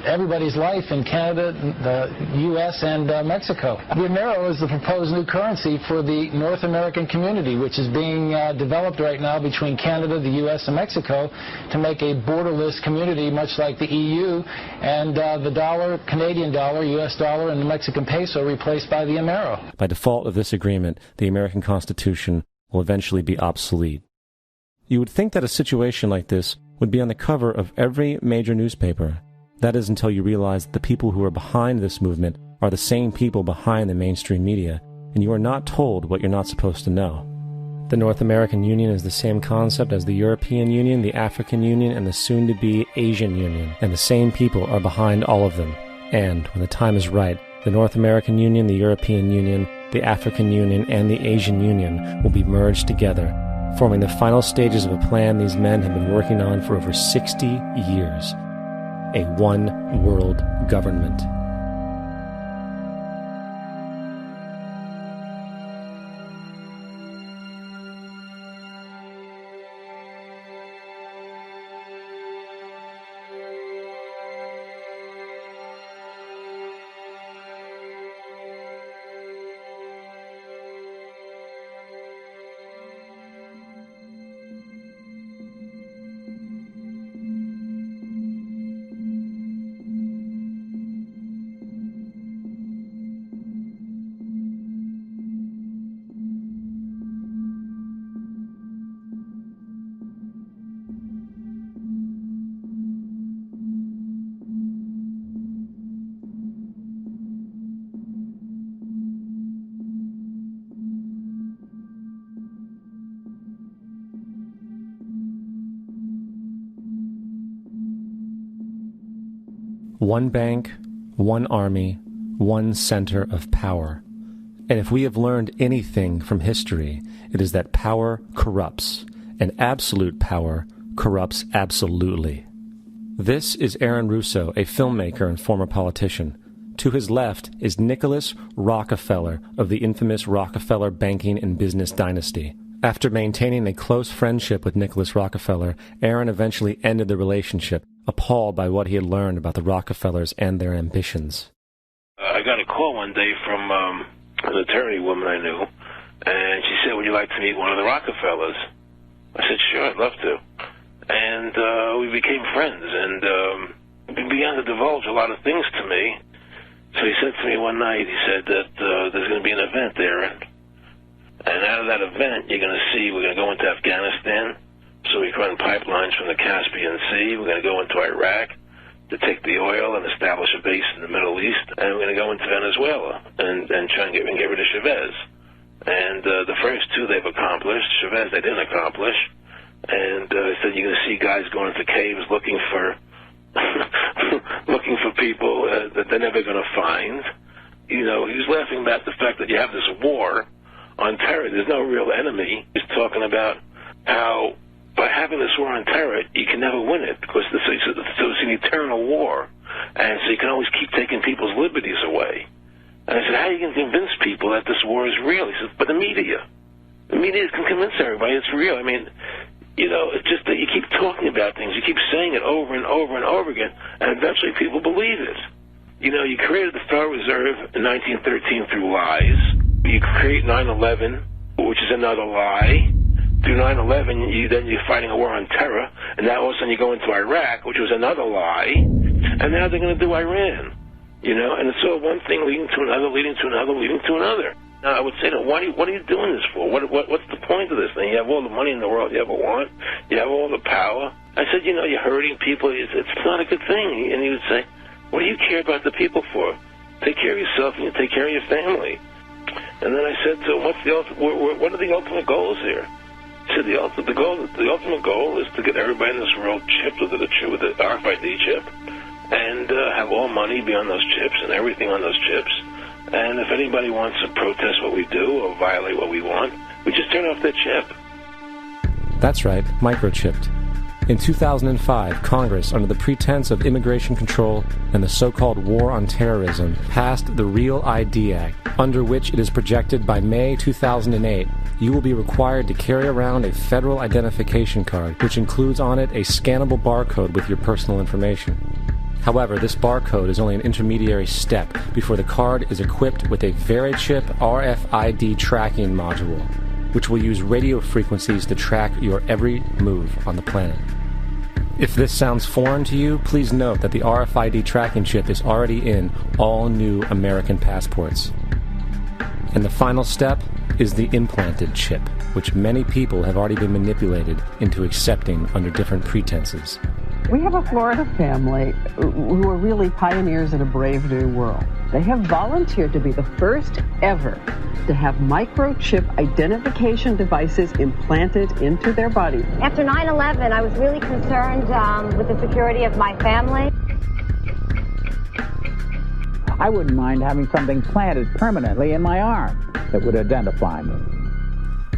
everybody's life in Canada, the U.S., and Mexico. The Amero is the proposed new currency for the North American community, which is being developed right now between Canada, the U.S., and Mexico to make a borderless community, much like the EU, and the dollar, Canadian dollar, U.S. dollar, and the Mexican peso replaced by the Amero. By default of this agreement, the American Constitution will eventually be obsolete. You would think that a situation like this would be on the cover of every major newspaper. That is until you realize that the people who are behind this movement are the same people behind the mainstream media, and you are not told what you're not supposed to know. The North American Union is the same concept as the European Union, the African Union, and the soon-to-be Asian Union, and the same people are behind all of them. And, when the time is right, the North American Union, the European Union, the African Union, and the Asian Union will be merged together, forming the final stages of a plan these men have been working on for over 60 years. A one-world government. One bank, one army, one center of power. And if we have learned anything from history, it is that power corrupts, and absolute power corrupts absolutely. This is Aaron Russo, a filmmaker and former politician. To his left is Nicholas Rockefeller of the infamous Rockefeller banking and business dynasty. After maintaining a close friendship with Nicholas Rockefeller, Aaron eventually ended the relationship, appalled by what he had learned about the Rockefellers and their ambitions. I got a call one day from an attorney woman I knew, and she said, "Would you like to meet one of the Rockefellers?" I said, "Sure, I'd love to." And we became friends, and he began to divulge a lot of things to me. So he said to me one night, he said that there's going to be an event there, and out of that event, you're going to see we're going to go into Afghanistan, so we can run pipelines from the Caspian Sea. We're going to go into Iraq to take the oil and establish a base in the Middle East, and we're going to go into Venezuela and try and get rid of Chavez. And the first two they've accomplished. Chavez they didn't accomplish. And he said you're going to see guys going into caves looking for people that they're never going to find. You know, he was laughing about the fact that you have this war on terror. There's no real enemy. He's talking about how by having this war on terror, you can never win it because so it's an eternal war. And so you can always keep taking people's liberties away. And I said, how are you going to convince people that this war is real? He said, but the media can convince everybody it's real. I mean, you know, it's just that you keep talking about things. You keep saying it over and over and over again, and eventually people believe it. You know, you created the Federal Reserve in 1913 through lies. You create 9/11, which is another lie. Through 9/11, then you're fighting a war on terror, and now all of a sudden you go into Iraq, which was another lie, and now they're going to do Iran. You know, and it's all one thing leading to another, leading to another, leading to another. Now, I would say to them, what are you doing this for? What's the point of this thing? You have all the money in the world you ever want. You have all the power. I said, you know, you're hurting people. It's not a good thing. And he would say, what do you care about the people for? Take care of yourself and you take care of your family. And then I said to him, what are the ultimate goals here? He said, the ultimate goal is to get everybody in this world chipped with the RFID chip and have all money be on those chips and everything on those chips. And if anybody wants to protest what we do or violate what we want, we just turn off their chip. That's right, microchipped. In 2005, Congress, under the pretense of immigration control and the so-called war on terrorism, passed the Real ID Act, under which it is projected by May 2008, you will be required to carry around a federal identification card, which includes on it a scannable barcode with your personal information. However, this barcode is only an intermediary step before the card is equipped with a VeriChip RFID tracking module, which will use radio frequencies to track your every move on the planet. If this sounds foreign to you, please note that the RFID tracking chip is already in all new American passports. And the final step is the implanted chip, which many people have already been manipulated into accepting under different pretenses. We have a Florida family who are really pioneers in a brave new world. They have volunteered to be the first ever to have microchip identification devices implanted into their body. After 9/11, I was really concerned with the security of my family. I wouldn't mind having something planted permanently in my arm that would identify me.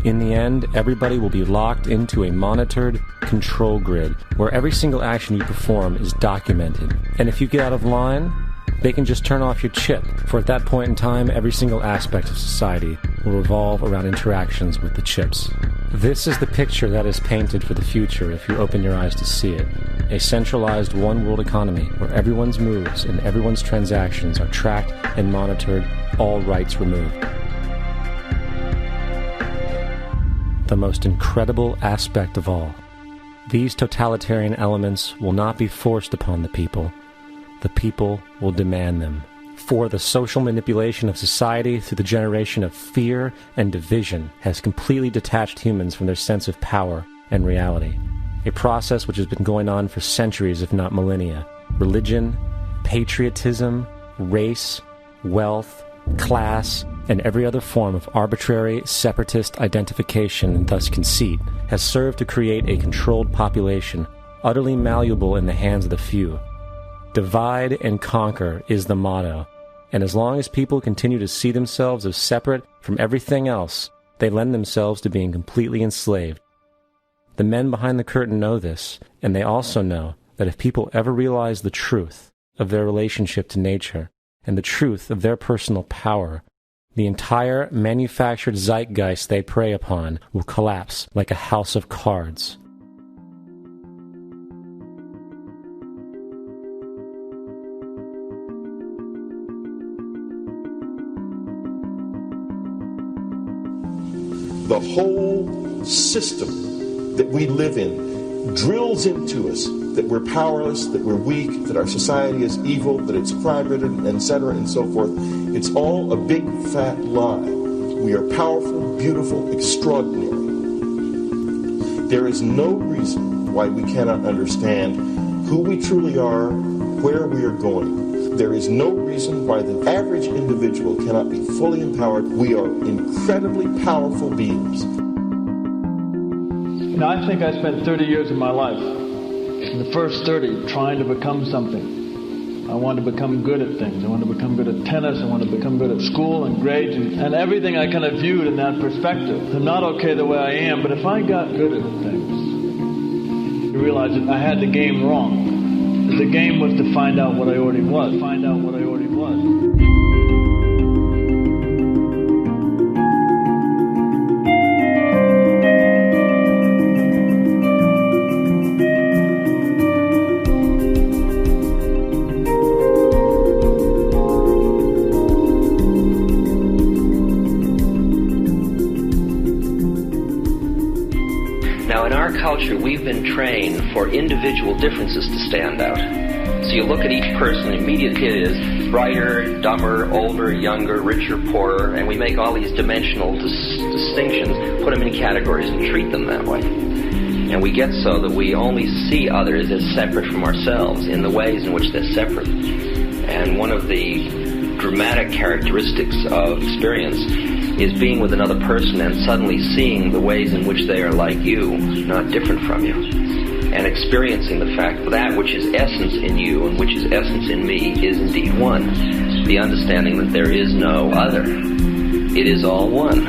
In the end, everybody will be locked into a monitored control grid where every single action you perform is documented. And if you get out of line, they can just turn off your chip, for at that point in time, every single aspect of society will revolve around interactions with the chips. This is the picture that is painted for the future if you open your eyes to see it. A centralized one-world economy where everyone's moves and everyone's transactions are tracked and monitored, all rights removed. The most incredible aspect of all. These totalitarian elements will not be forced upon the people. The people will demand them. For the social manipulation of society through the generation of fear and division has completely detached humans from their sense of power and reality. A process which has been going on for centuries, if not millennia. Religion, patriotism, race, wealth, class, and every other form of arbitrary, separatist identification and thus conceit has served to create a controlled population, utterly malleable in the hands of the few. Divide and conquer is the motto, and as long as people continue to see themselves as separate from everything else, they lend themselves to being completely enslaved. The men behind the curtain know this, and they also know that if people ever realize the truth of their relationship to nature and the truth of their personal power, the entire manufactured zeitgeist they prey upon will collapse like a house of cards. The whole system that we live in drills into us that we're powerless, that we're weak, that our society is evil, that it's crime-ridden, etc., and so forth. It's all a big, fat lie. We are powerful, beautiful, extraordinary. There is no reason why we cannot understand who we truly are, where we are going. There is no reason why the average individual cannot be fully empowered. We are incredibly powerful beings. You know, I think I spent 30 years of my life, in the first 30, trying to become something. I wanted to become good at things. I wanted to become good at tennis. I wanted to become good at school and grades and everything I kind of viewed in that perspective. I'm not okay the way I am, but if I got good at things, you realize that I had the game wrong. The game was to find out what I already was. Find out what I already was. Now, in our culture, we've been trained for individual differences to stand out. So you look at each person, immediately it is brighter, dumber, older, younger, richer, poorer, and we make all these dimensional distinctions, put them in categories and treat them that way. And we get so that we only see others as separate from ourselves in the ways in which they're separate. And one of the dramatic characteristics of experience is being with another person and suddenly seeing the ways in which they are like you, not different from you. And experiencing the fact that that which is essence in you and which is essence in me is indeed one. The understanding that there is no other. It is all one.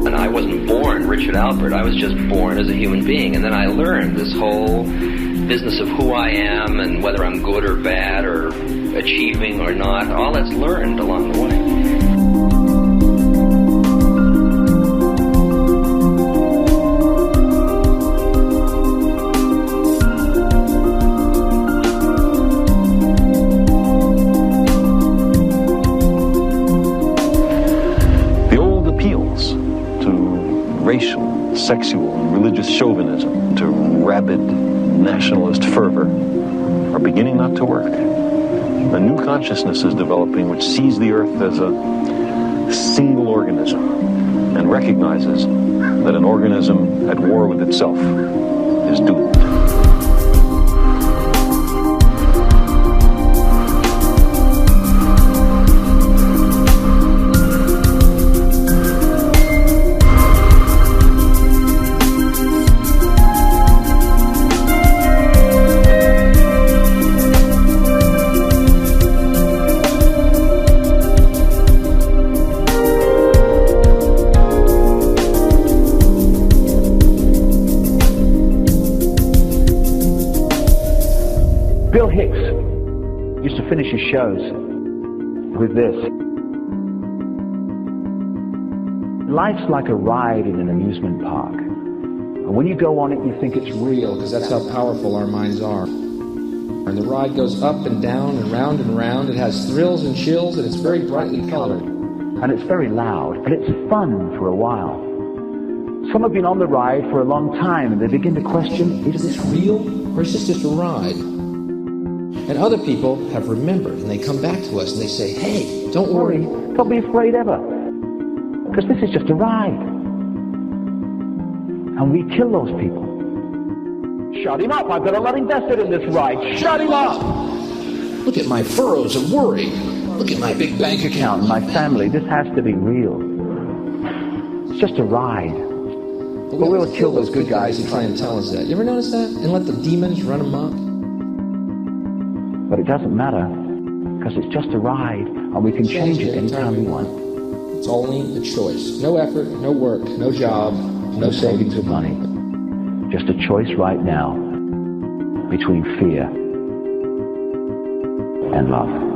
And I wasn't born Richard Albert. I was just born as a human being. And then I learned this whole business of who I am and whether I'm good or bad or achieving or not. All that's learned along the way. Racial, sexual, religious chauvinism, to rabid nationalist fervor are beginning not to work. A new consciousness is developing which sees the earth as a single organism and recognizes that an organism at war with itself is doomed. Finish his shows with this. Life's like a ride in an amusement park. And when you go on it, you think it's real, because that's how powerful our minds are. And the ride goes up and down and round and round. It has thrills and chills, and it's very brightly colored. And it's very loud, and it's fun for a while. Some have been on the ride for a long time, and they begin to question, is this real, or is this just a ride? And other people have remembered, and they come back to us and they say, hey, don't worry. Don't be afraid ever. Because this is just a ride. And we kill those people. Shut him up. I've got a lot invested in this ride. Shut him up. Look at my furrows of worry. Look at my big bank account. My family. This has to be real. It's just a ride. But we'll kill those good guys who try and tell us that. You ever notice that? And let the demons run amok? But it doesn't matter, because it's just a ride, and we can change it anytime we want. It's only a choice. No effort, no work, no job, no savings of money. Just a choice right now between fear and love.